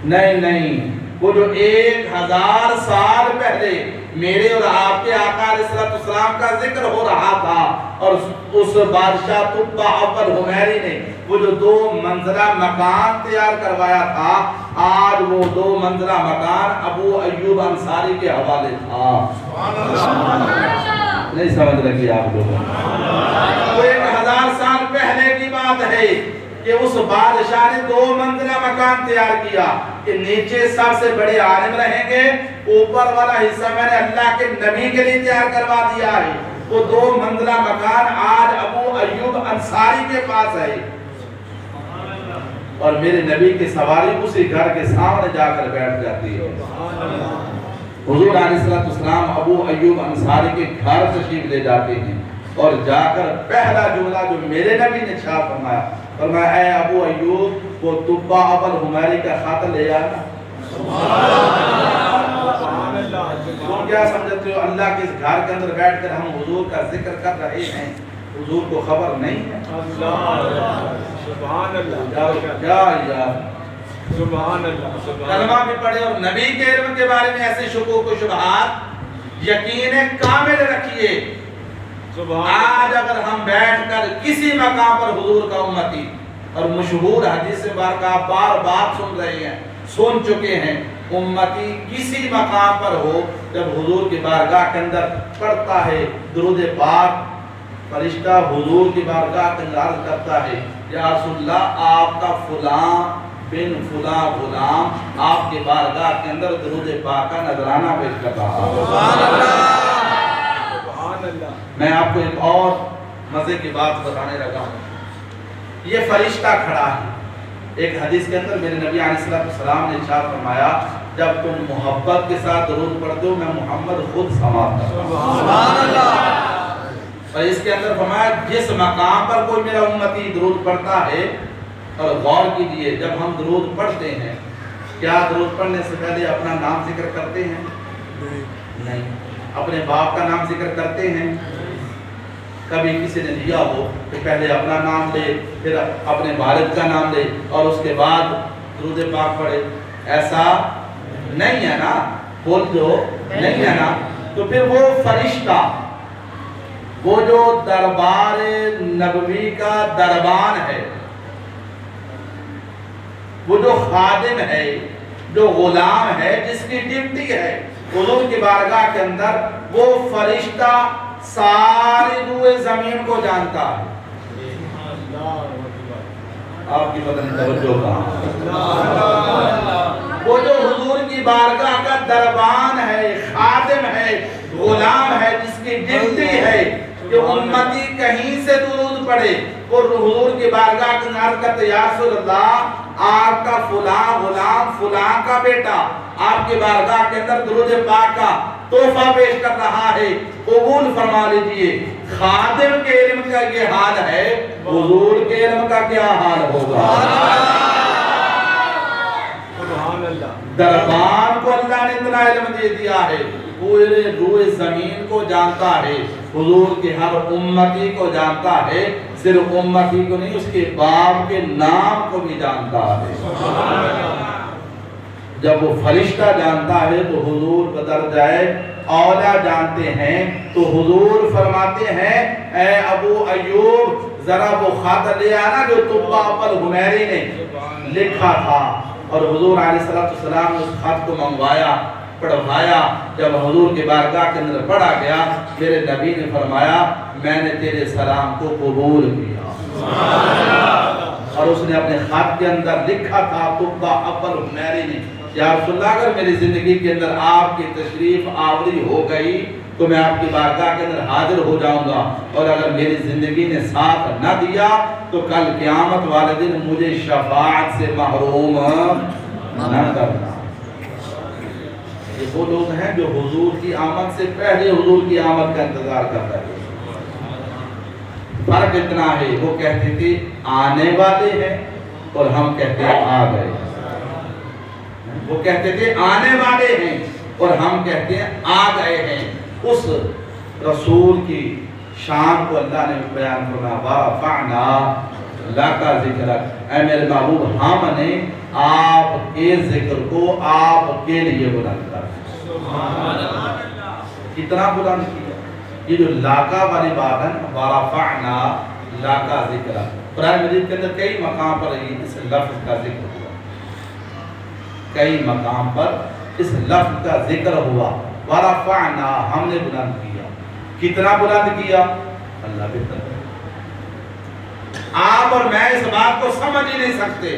Speaker 1: نہیں نہیں، وہ جو 1000 سال پہلے میرے اور آپ کے آقا علیہ السلام کا ذکر ہو رہا تھا، اور اس بادشاہ تبع اول حمیری نے وہ جو 2 منزلہ مکان تیار کروایا تھا، آج وہ 2 منزلہ مکان ابو ایوب انصاری کے حوالے تھا. نہیں سمجھ رکھی آپ لوگوں، وہ 1000 سال پہلے کی بات ہے کہ اس بادشاہ نے 2 منزلہ مکان تیار کیا کہ نیچے سب سے بڑے عالم رہیں گے، اوپر والا حصہ میں نے اللہ کے نبی کے لیے تیار کروا دیا ہے. وہ 2 منزلہ مکان آج ابو ایوب انصاری کے پاس ہے، اور میرے نبی کی سواری اسی گھر کے سامنے جا کر بیٹھ جاتی ہے. حضور علیہ السلام ابو ایوب انصاری کے گھر تشریف لے جاتے ہیں، اور جا کر پہلا جملہ جو میرے نبی نے ارشاد فرمایا، فرمایا اے ابو ایوب وہ تبع اول حمیری کا خط لے آنا. تم کیا سمجھتے ہو اللہ کے اس گھر کے اندر بیٹھ کر ہم حضور کا ذکر کر رہے ہیں، حضور کو خبر نہیں ہے؟ سبحان اللہ، کیا یار سبحان اللہ. کلمہ بھی پڑھے اور نبی کے علم کے بارے میں ایسے شکوک و شبہات یقین کامل رکھیے. آج اگر ہم بیٹھ کر کسی مقام پر حضور کا امتی، اور مشہور حدیث مبارکہ بار بار سن رہے ہیں، سن چکے ہیں، امتی کسی مقام پر ہو جب حضور کی بارگاہ کے اندر پڑھتا ہے درود پاک، فرشتہ حضور کی بارگاہ کے اندر عرض کرتا ہے یا رسول اللہ آپ کا فلاں بن فلاں غلام آپ کے بارگاہ کے اندر درود پاک کا نذرانہ پیش کر رہا ہے. میں آپ کو ایک اور مزے کی بات بتانے لگا ہوں. یہ فرشتہ کھڑا ہے. ایک حدیث کے اندر میرے نبی علیہ السلام نے ارشاد فرمایا جب تم محبت کے ساتھ درود پڑھتے ہو میں محمد خود سماعت کرتا ہوں. سبحان اللہ. اور اس کے اندر فرمایا جس مقام پر کوئی میرا امتی درود پڑھتا ہے، اور غور کیجئے جب ہم درود پڑھتے ہیں کیا درود پڑھنے سے پہلے اپنا نام ذکر کرتے ہیں؟ نہیں. اپنے باپ کا نام ذکر کرتے ہیں؟ کبھی کسی نے دیا ہو کہ پہلے اپنا نام لے پھر اپنے والد کا نام لے اور اس کے بعد درود پاک پڑھے؟ ایسا نہیں ہے نا، بول دو نہیں ہے نا. تو پھر وہ فرشتہ، وہ جو دربار نبوی کا دربان ہے، وہ جو خادم ہے، جو غلام ہے، جس کی ڈیوٹی ہے حضور کی بارگاہ کے اندر، وہ فرشتہ ساری روئے زمین کو جانتا ہے. آپ کی بدن توجہ کہاں؟ وہ جو حضور کی بارگاہ کا دربان ہے، خادم ہے، غلام ہے، جس کی ڈیوٹی ہے کہ امتی کہیں سے درود پڑھے، اور حضور کی بارگاہ کے نار کرتے یا رسول اللہ آپ کا فلاں غلام فلاں کا بیٹا آپ کی بارگاہ کے اندر درود پاک کا تحفہ پیش کر رہا ہے، قبول فرما لیجئے۔ خادم کے علم کا یہ حال ہے، حضور کے علم کا کیا حال ہوگا؟ دربان کو اللہ نے اتنا علم دے دیا ہے، پورے روئے زمین کو جانتا ہے، حضور کے ہر امتی کو جانتا ہے، صرف امتی کو نہیں اس کے باپ کے نام کو بھی جانتا ہے۔ جب وہ فرشتہ جانتا ہے تو حضور بدر جائے اولا جانتے ہیں، تو حضور فرماتے ہیں اے ابو ایوب ذرا وہ خط لے آنا جو طبہ اپل حمیری نے لکھا تھا، اور حضور علیہ السلام نے اس خط کو منگوایا، پڑھوایا۔ جب حضور کے بارگاہ کے اندر پڑھا گیا، میرے نبی نے فرمایا میں نے تیرے سلام کو قبول کیا، اور اس نے اپنے خط کے اندر لکھا تھا طبہ اپل حمیری نے، یا رسول اللہ اگر میری زندگی کے اندر آپ کی تشریف آوری ہو گئی تو میں آپ کی بارگاہ کے اندر حاضر ہو جاؤں گا، اور اگر میری زندگی نے ساتھ نہ دیا تو کل قیامت والے دن مجھے شفاعت سے محروم نہ کرنا۔ یہ وہ لوگ ہیں جو حضور کی آمد سے پہلے حضور کی آمد کا انتظار کرتا ہے۔ فرق اتنا ہے، وہ کہتے تھے آنے والے ہیں اور ہم کہتے ہیں آ گئے۔ وہ کہتے تھے آنے والے ہیں اور ہم کہتے ہیں آ گئے ہیں۔ اس رسول کی شان کو اللہ نے بیان فرمایا وَرَفَعْنَا لَكَ ذِكْرَكَ، اے میرے محبوب ہم نے آپ کے ذکر کو آپ کے لیے بلند کر کتنا بلند کیا۔ یہ جو لاکا والی بات ہے وَرَفَعْنَا لَكَ ذِكْرَكَ، قرآن مجید کے اندر کئی مقام پر اس لفظ کا ذکر ہوا، کئی مقام پر اس لفظ کا ذکر ہوا، وَرَفَعْنَا ہم نے بلند کیا۔ کتنا بلند کیا؟ اللہ بہتر ہے۔ آپ اور میں اس بات کو سمجھ ہی نہیں سکتے،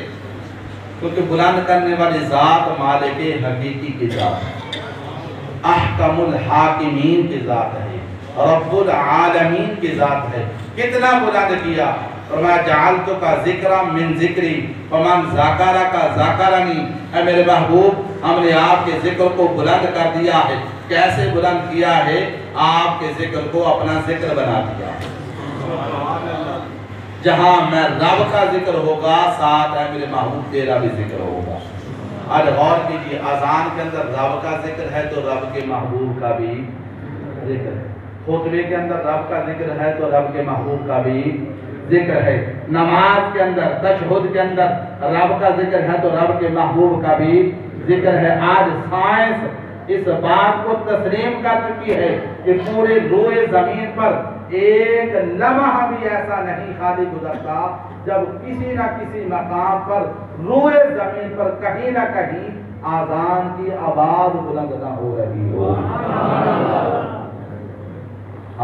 Speaker 1: کیونکہ بلند کرنے والی ذات مالک حقیقی کی ذات ہے، احکم الحاکمین کی ذات ہے، رب العالمین کی ذات ہے۔ کتنا بلند کیا؟ فرمایا جعلتک ذکرا من ذکری فمن ذاکرک ذاکرنی، اے میرے محبوب ہم نے آپ کے ذکر کو بلند کر دیا ہے۔ کیسے بلند کیا ہے؟ آپ کے ذکر کو اپنا ذکر بنا دیا۔ جہاں میں رب کا ذکر ہوگا ساتھ ہے میرے محبوب تیرا بھی ذکر ہوگا۔ آج غور کیجیے، اذان کے اندر رب کا ذکر ہے تو رب کے محبوب کا بھی ذکر ہے، خطبے کے اندر رب کا ذکر ہے تو رب کے محبوب کا بھی ذکر ہے، نماز کے اندر تشہد کے اندر رب کا ذکر ہے تو رب کے محبوب کا بھی ذکر ہے۔ آج سائنس اس بات کو تسلیم کر چکی ہے کہ پورے روئے زمین پر ایک لمحہ بھی ایسا نہیں خالی گزرتا جب کسی نہ کسی مقام پر روئے زمین پر کہیں نہ کہیں آذان کی آواز بلند نہ ہو رہی ہو۔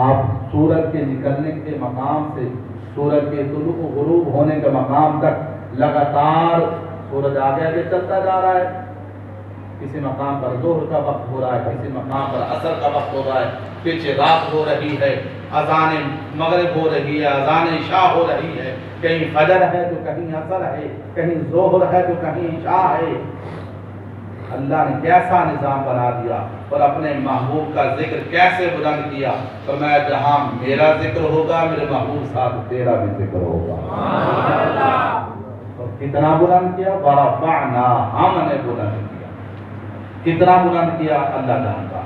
Speaker 1: آپ سورج کے نکلنے کے مقام سے سورج کے طلوع و غروب ہونے کے مقام تک لگاتار سورج آگے آگے چلتا جا رہا ہے۔ کسی مقام پر ظہر کا وقت ہو رہا ہے، کسی مقام پر عصر کا وقت ہو رہا ہے، پیچھے رات ہو رہی ہے، اذان مغرب ہو رہی ہے، اذان عشاء ہو رہی ہے، کہیں فجر ہے تو کہیں عصر ہے، کہیں ظہر ہے تو کہیں عشاء ہے۔ اللہ نے کیسا نظام بنا دیا اور اپنے محبوب کا ذکر کیسے بلند کیا۔ فرمایا جہاں میرا ذکر ہوگا میرے محبوب ساتھ تیرا بھی ذکر ہوگا۔ اور کتنا بلند کیا؟ وَرَفَعْنَا ہم نے بلند کیا۔ کتنا بلند کیا اللہ جانتا۔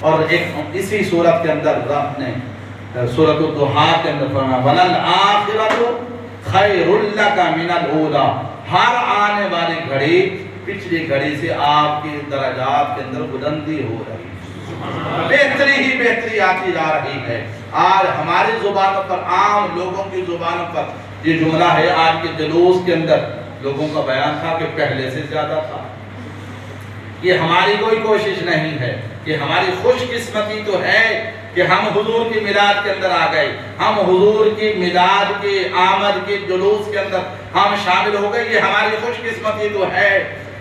Speaker 1: اور ایک اسی صورت کے اندر رب نے سورۃ الضحیٰ کے اندر فرمایا وَلَلْآخِرَةُ خَيْرٌ لَكَ مِنَ الْأُولَىٰ، ہر آنے والی گھڑی پچھلی گھڑی سے آپ کی درجات کے اندر بلندی ہو رہی ہے، بہتری ہی بہتری آتی جا رہی ہے۔ آج ہماری زبانوں پر، عام لوگوں کی زبانوں پر یہ جملہ ہے، آج کے جلوس کے اندر لوگوں کا بیان تھا کہ پہلے سے زیادہ تھا۔ یہ ہماری کوئی کوشش نہیں ہے، یہ ہماری خوش قسمتی تو ہے کہ ہم حضور کی میلاد کے اندر آ گئے، ہم حضور کی میلاد کی آمد کے جلوس کے اندر ہم شامل ہو گئے، یہ ہماری خوش قسمتی تو ہے،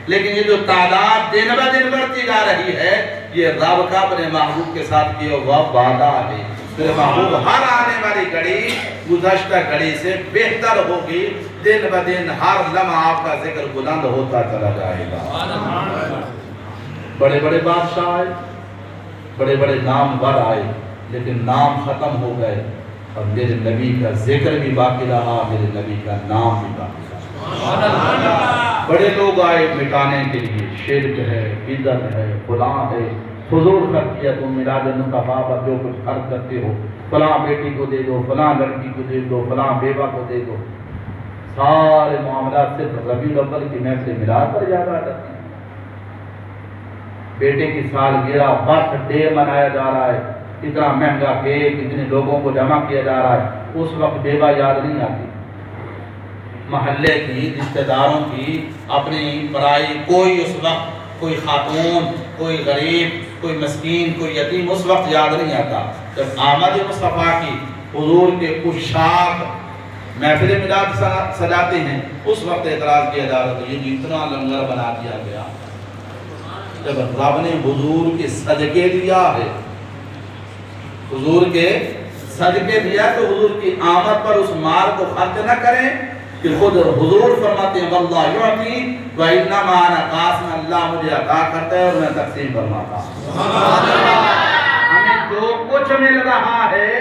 Speaker 1: لیکن یہ جو تعداد دن بہ دن بڑھتی جا رہی ہے، یہ رب کا اپنے محبوب کے ساتھ کیا ہوا وعدہ ہے۔ میرے محبوب ہر آنے والی گھڑی گزشتہ گھڑی سے بہتر ہوگی، دن بہ دن ہر لمحہ آپ کا ذکر بلند ہوتا چلا جائے گا۔ بڑے بڑے بادشاہ آئے، بڑے بڑے نامور آئے، لیکن نام ختم ہو گئے، اور میرے نبی کا ذکر بھی باقی رہا، میرے نبی کا نام بھی باقی رہا۔ بڑے لوگ آئے مٹانے کے لیے، شرک ہے، بدعت ہے، فلاں ہے، فضول خرچیت، تم میلاد مصطفیٰ پر جو کچھ خرچ کرتے ہو، فلاں بیٹی کو دے دو، فلاں لڑکی کو دے دو، فلاں بیوہ کو دے دو، سارے معاملات صرف ربیع الاول کی محفل میلاد پر یاد آ جاتے ہیں۔ بیٹے کی سالگرہ، برتھ ڈے منایا جا رہا ہے، اتنا مہنگا کیک، اتنے لوگوں کو جمع کیا جا رہا ہے، اس وقت بیوہ یاد نہیں آتی، محلے کی، رشتہ داروں کی، اپنی پرائی، کوئی اس وقت کوئی خاتون، کوئی غریب، کوئی مسکین، کوئی یتیم اس وقت یاد نہیں آتا۔ جب آمد مصطفیٰ کی حضور کے عشاق محفل میلاد سجاتے ہیں، اس وقت اعتراض کیا جا رہا ہے، یہ اتنا لنگر بنا دیا گیا۔ جب رب نے حضور کے صدقے دیا ہے، حضور کے صدقے دیا، تو حضور کی آمد پر اس مال کو خرچ نہ کریں، کہ خود حضور فرماتے ہیں واللہ یعطی وانما انا قاسم، اللہ مجھے عطا کرتا ہے اور میں تقسیم فرماتا ہوں۔ ہمیں جو کچھ مل رہا ہے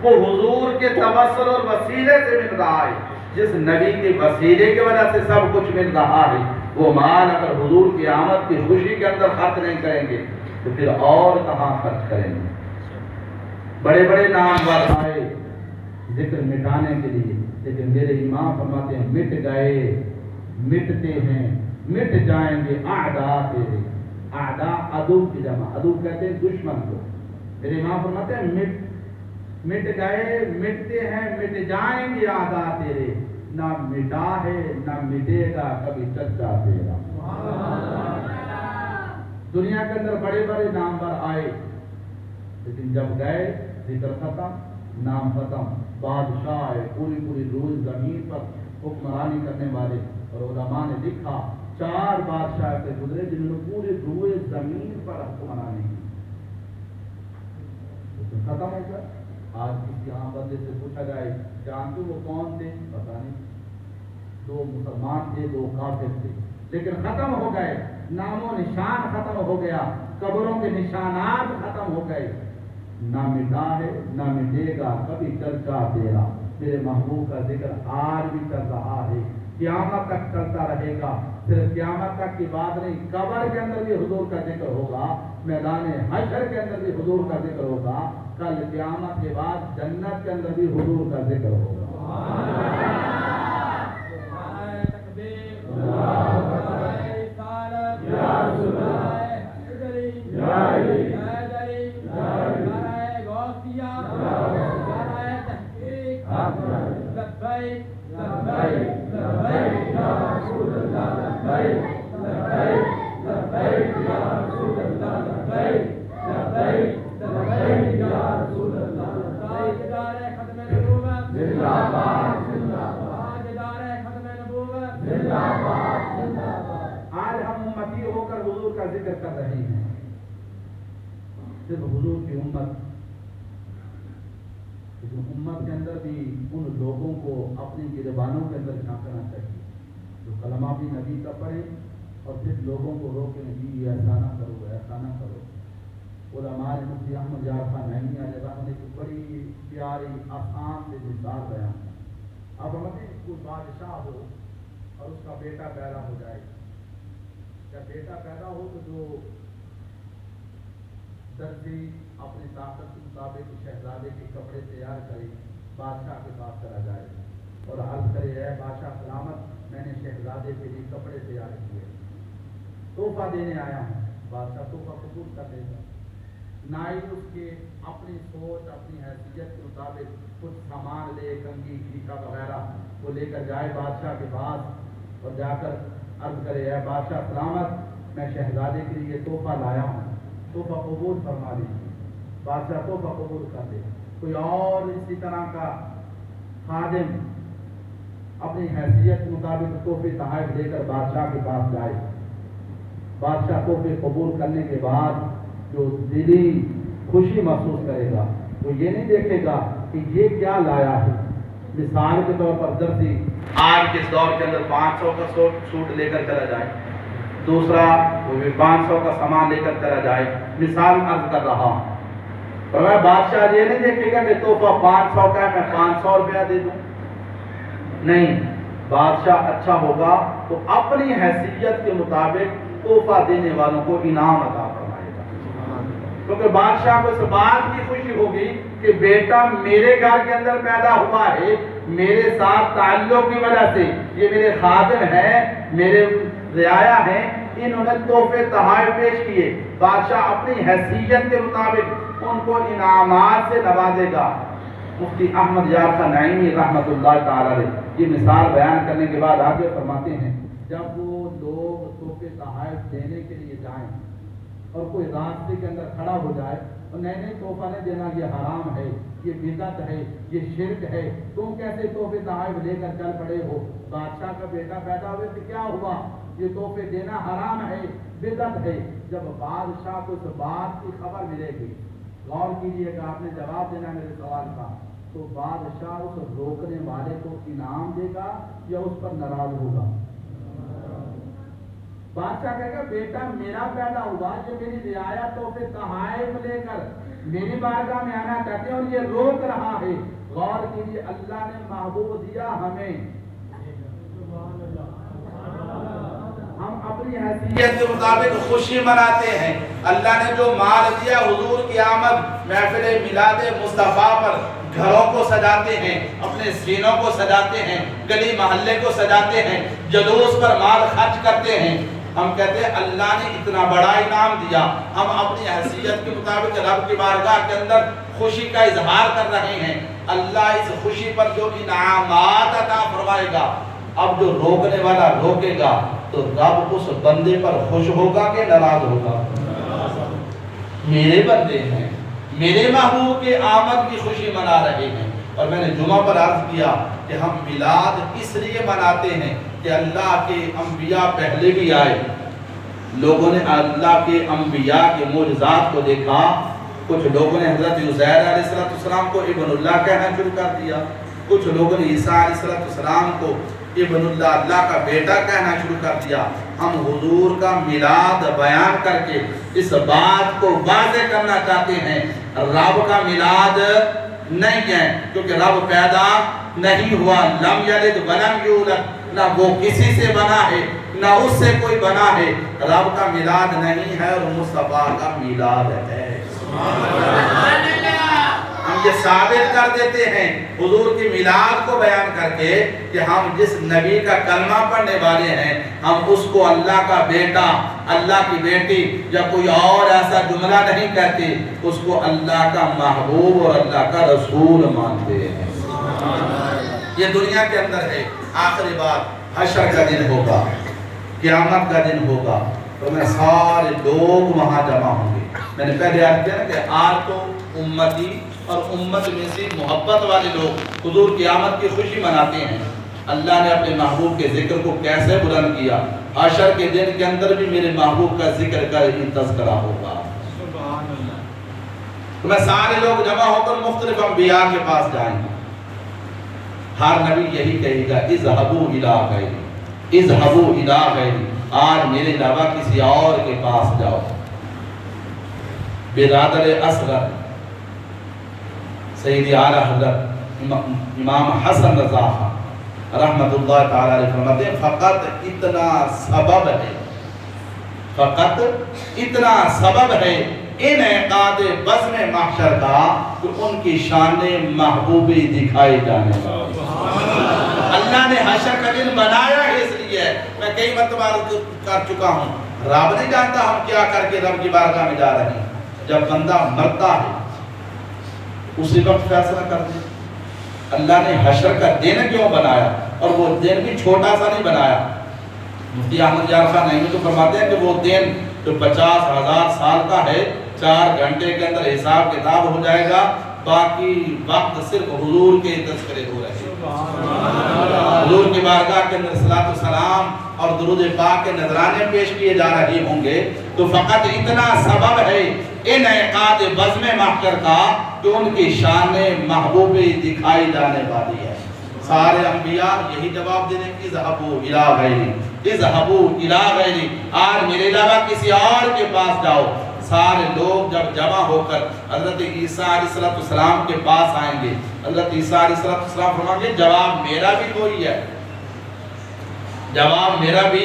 Speaker 1: وہ حضور کے توسل اور وسیلے سے مل رہا ہے، جس نبی کے وسیلے کی وجہ سے سب کچھ مل رہا ہے، وہ مال اگر حضور کی آمد کی خوشی کے اندر خرچ نہیں کریں گے تو پھر اور کہاں خرچ کریں گے؟ بڑے بڑے نامور آئے ذکر مٹانے کے لیے، لیکن میرے امام فرماتے ہیں مٹ گئے، مٹتے ہیں، مٹ جائیں گے اعداء تیرے۔ اعداء عدو کی جمع، عدو کہتے ہیں دشمن کو۔ میرے امام فرماتے ہیں مٹ گئے، مٹتے ہیں، مٹ جائیں گے اعداء تیرے، نہ مٹا ہے نہ مٹے گا کبھی چچا تیرا۔ دنیا کے اندر بڑے بڑے نامور آئے، لیکن جب گئے ذکر ختم، نام ختم، بادشاہ آئے، پوری روز زمین پر حکمرانی کرنے والے، اور علماء نے لکھا 4 بادشاہ سے گزرے جنہوں نے پوری روز زمین پر حکمرانی کی۔ ختم ہو گیا۔ آج کسی عام بندے سے پوچھا جائے جانتے وہ کون تھے؟ پتہ نہیں، 2 مسلمان تھے، 2 کافر تھے، لیکن ختم ہو گئے، نام و نشان ختم ہو گیا، قبروں کے نشانات ختم ہو گئے، نہ مٹا ہے نہ مٹے گا کبھی چلتا تیرا۔ میرے محبوب کا ذکر آج بھی چل رہا ہے، قیامت تک چلتا رہے گا۔ صرف قیامت تک کی بات نہیں، قبر کے اندر بھی حضور کا ذکر ہوگا، میدان حشر کے اندر بھی حضور کا ذکر ہوگا، کل قیامت کے بعد جنت کے اندر بھی حضور کا ذکر ہوگا۔ آج ہم امتی ہو کر حضور کا ذکر کر رہے ہیں، صرف حضور کی امت، لیکن امت کے اندر بھی ان لوگوں کو اپنی گربانوں کے اندر جھانکنا چاہیے جو کلمہ بھی نبی کا پڑھیں اور پھر لوگوں کو روکیں نبی ایسا نہ کرو، ایسا نہ کرو۔ علماء مفتی احمد یار خان نعیمی علیہ رحمہ نے ایک بڑی پیاری آسان سے مثال بیان کی۔ اب ہم کوئی بادشاہ ہو اور اس کا بیٹا پیدا ہو جائے، جب بیٹا پیدا ہو تو جو درزی اپنی طاقت کے مطابق شہزادے کے کپڑے تیار کرے، بادشاہ کے پاس چلا جائے اور عرض کرے اے بادشاہ سلامت، میں نے شہزادے کے لیے کپڑے تیار کیے، تحفہ دینے آیا ہوں۔ بادشاہ تحفہ قبول کر دے گا، نائب اس کے اپنی سوچ اپنی حیثیت کے مطابق کچھ سامان لے، کنگھی ٹھیکا وغیرہ وہ لے کر جائے بادشاہ کے پاس اور جا کر عرض کرے اے بادشاہ سلامت، میں شہزادے کے لیے تحفہ لایا ہوں، تحفہ قبول فرما لیجیے۔
Speaker 2: بادشاہ تحفہ قبول کر لے. کوئی اور اسی طرح کا خادم اپنی حیثیت کے مطابق تحفے تحائف لے کر بادشاہ کے پاس جائے. بادشاہ تحفے قبول کرنے کے بعد جو دلی خوشی محسوس کرے گا وہ یہ نہیں دیکھے گا کہ یہ کیا لایا ہے. مثال کے طور پر درزی آج کے دور کے اندر 500 کا سوٹ لے کر چلا جائے, دوسرا وہ بھی 500 کا سامان لے کر چلا جائے. مثال عرض کر رہا ہوں. اور میں بادشاہ یہ نہیں دیکھے گا کہ تحفہ 500 کا ہے میں 500 روپیہ دے دوں. نہیں, بادشاہ اچھا ہوگا تو اپنی حیثیت کے مطابق تحفہ دینے والوں کو انعام عطا فرمائے گا. کیونکہ بادشاہ کو اس بات کی خوشی ہوگی کہ بیٹا میرے گھر کے اندر پیدا ہوا ہے, میرے ساتھ تعلق کی وجہ سے یہ میرے خادم ہیں, میرے رعایا ہیں, انہوں نے تحفے تحائف پیش کیے. بادشاہ اپنی حیثیت کے مطابق ان کو انعامات سے نوازے گا. مفتی احمد یار خان نعیمی رحمۃ اللہ تعالی علیہ یہ مثال بیان کرنے کے بعد آگے فرماتے ہیں, جب وہ لوگ تحفے تحائف دینے کے لیے جائیں اور کوئی راستے کے اندر کھڑا ہو جائے اور نہیں تحفہ نہیں دینا یہ حرام ہے, یہ بدعت ہے, یہ شرک ہے, تم کیسے تحفے تحائف لے کر چل پڑے ہو, بادشاہ کا بیٹا پیدا ہوئے تو کیا ہوا, یہ تحفے دینا حرام ہے, بدعت ہے. جب بادشاہ کو اس بات کی خبر ملے گی, غور کیجئے کہ آپ نے جواب دینا میرے سوال کا, تو بادشاہ اس روکنے والے کو انعام دے گا یا اس پر ناراض ہوگا؟ بادشاہ کہے گا بیٹا میرا پیدا ہوا, جو میری رعایا تحفے تحائف لے کر میری بارگاہ میں آنا چاہتے ہیں اور یہ روک رہا ہے. غور کیجیے, اللہ نے محبوب دیا ہمیں, ہم اپنی حیثیت کے مطابق خوشی مناتے ہیں. اللہ نے جو مال دیا حضور کی آمد محفل میلاد مصطفیٰ پر گھروں کو سجاتے ہیں, اپنے سینوں کو سجاتے ہیں, گلی محلے کو سجاتے ہیں, جلوس پر مال خرچ کرتے ہیں. ہم کہتے ہیں اللہ نے اتنا بڑا انعام دیا, ہم اپنی حیثیت کے مطابق رب کی بارگاہ کے اندر خوشی کا اظہار کر رہے ہیں. اللہ اس خوشی پر جو انعامات عطا فرمائے گا, اب جو روکنے والا روکے گا تو رب اس بندے پر خوش ہوگا کہ ناراض ہوگا؟ میرے بندے ہیں, میرے محبوب کے آمد کی خوشی منا رہے ہیں. اور میں نے جمعہ پر عرض کیا کہ ہم میلاد اس لیے مناتے ہیں کہ اللہ کے انبیاء پہلے بھی آئے, لوگوں نے اللہ کے انبیاء کے معجزات کو دیکھا. کچھ لوگوں نے حضرت عزیر علیہ السلام کو ابن اللہ کہنا شروع کر دیا, کچھ لوگوں نے عیسیٰ علیہ السلام کو ابن اللہ, اللہ کا بیٹا کہنا شروع کر دیا. ہم حضور کا میلاد بیان کر کے اس بات کو واضح کرنا چاہتے ہیں, رب کا میلاد نہیں ہے, کیونکہ رب پیدا نہیں ہوا, لم یلد ولم یولد, نہ وہ کسی سے بنا ہے نہ اس سے کوئی بنا ہے. رب کا میلاد نہیں ہے اور مصطفیٰ کا میلاد ہے. ہم یہ ثابت کر دیتے ہیں حضور کی میلاد کو بیان کر کے کہ ہم جس نبی کا کلمہ پڑھنے والے ہیں ہم اس کو اللہ کا بیٹا, اللہ کی بیٹی یا کوئی اور ایسا جملہ نہیں کہتے, اس کو اللہ کا محبوب اور اللہ کا رسول مانتے ہیں. یہ دنیا کے اندر ہے. آخری بات حشر کا دن ہوگا, قیامت کا دن ہوگا, تو میں سارے لوگ وہاں جمع ہوں گے. میں نے پہلے عرض کیا کہ آج تو امتی اور امت میں سے محبت والے لوگ حضور کی آمد کی خوشی مناتے ہیں. اللہ نے اپنے محبوب کے ذکر کو کیسے بلند کیا, حشر کے دن کے اندر بھی میرے محبوب کا ذکر کر ہی تذکرہ ہوگا. تو میں سارے لوگ جمع ہو کر مختلف انبیاء کے پاس جائیں گے. ہر نبی یہی کہے گا اذهبوا الى غیری, اذهبوا الى غیری, آج میرے علاوہ کسی اور کے پاس جاؤ. برادر اصغر سیدی اعلی حضرت امام حسن رضا رحمت اللہ تعالی علیہ فرماتے ہیں فقط اتنا سبب ہے, فقط اتنا سبب ہے انعقاد بزم محشر کا کہ ان کی شان محبوبی دکھائی جانے والی. اللہ نے حشر کا دن بنایا ہے, اس لیے میں کئی مرتبہ کر چکا ہوں, رب نہیں جانتا ہم کیا کر کے رب کی بارگاہ میں جا رہے ہیں. جب بندہ مرتا ہے اسی وقت فیصلہ کر دے. اللہ نے حشر کا دن کیوں بنایا, اور وہ دن بھی چھوٹا سا نہیں بنایا. مفتی احمد یار خان نعیمی تو فرماتے ہیں کہ وہ دن جو 50,000 سال کا ہے
Speaker 1: 4 گھنٹے کے اندر حساب کتاب ہو جائے گا، باقی وقت صرف حضور کے تذکرے ہو رہے ہیں۔ حضور کی بارگاہ کے اندر صلاۃ و سلام اور درود پاک کے نذرانے پیش کیے جا رہے ہوں گے، تو فقط اتنا سبب ہے انعقاد بزم محشر کا کہ ان کی شان محبوبی دکھائی جانے والی ہے۔ سارے انبیاء یہی جواب دینے کی اذهبوا الی غیری، اذهبوا الی غیری، آج میرے علاوہ کسی اور کے پاس جاؤ۔ سارے لوگ جب جمع ہو کر حضرت عیسیٰ علیہ السلام کے پاس آئیں گے، حضرت عیسیٰ علیہ السلام فرمائیں گے جواب میرا بھی وہی ہے، جواب میرا بھی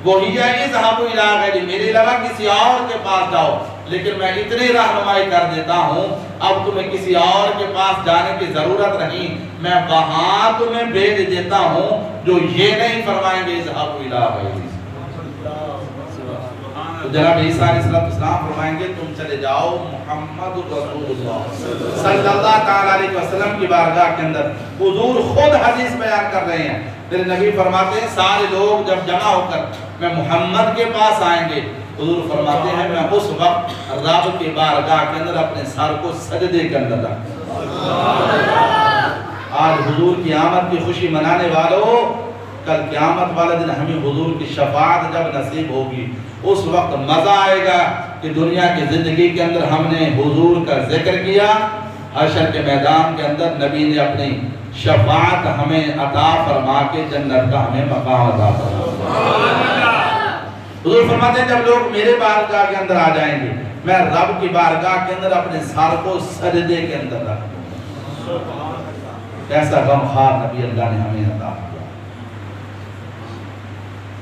Speaker 1: وہی ہے، اذهبوا الی غیری، میرے علاوہ کسی اور کے پاس جاؤ، لیکن میں اتنی رہنمائی کر دیتا ہوں اب تمہیں کسی اور کے پاس جانے کی ضرورت نہیں، میں وہاں تمہیں بھیج دیتا ہوں جو یہ نہیں فرمائیں گے اذهبوا الی غیری۔ تو جناب عیسیٰ علیہ السلام فرمائیں گے تم چلے جاؤ محمد رسول اللہ صلی اللہ تعالیٰ علیہ وسلم کی بارگاہ کے اندر۔ حضور خود حدیث بیان کر رہے ہیں، میرے نبی فرماتے ہیں سارے لوگ جب جمع ہو کر میں محمد کے پاس آئیں گے، حضور فرماتے ہیں میں اس وقت رب کی بارگاہ کے اندر اپنے سر کو سجدے کے اندر رکھوں گا۔ آج حضور کی آمد کی خوشی منانے والوں، کل قیامت والا دن ہمیں حضور کی شفاعت جب نصیب ہوگی، اس وقت مزہ آئے گا کہ دنیا کی زندگی کے اندر ہم نے حضور کا ذکر کیا، حشر کے میدان کے اندر نبی نے اپنی شفاعت ہمیں عطا فرما کے جنت کا ہمیں مقام عطا فرما۔ حضور فرماتے ہیں جب لوگ میرے بارگاہ کے اندر آ جائیں گے، میں رب کی بارگاہ کے اندر اپنے سر کو سجدے کے اندر رکھوں گا۔ کیسا غمخوار نبی اللہ نے ہمیں عطا کیا۔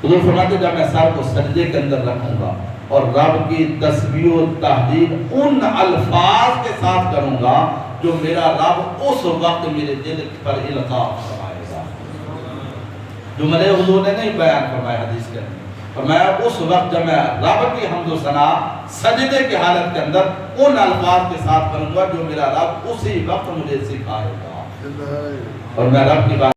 Speaker 1: حضور فرماتے ہیں جب میں سر کو سجدے کے اندر رکھوں گا اور رب کی تسبیح و تحلیل ان الفاظ کے ساتھ کروں گا جو میرا رب اس وقت میرے دل پر القاء فرمائے گا، جو میرے حضور نے نہیں بیان فرمایا حدیث کے اندر۔ اور میں اس وقت جب میں رب کی حمد و ثنا سجدے کی حالت کے اندر ان الفاظ کے ساتھ کروں گا جو میرا رب اسی وقت مجھے سکھائے گا، اور میں رب کی بات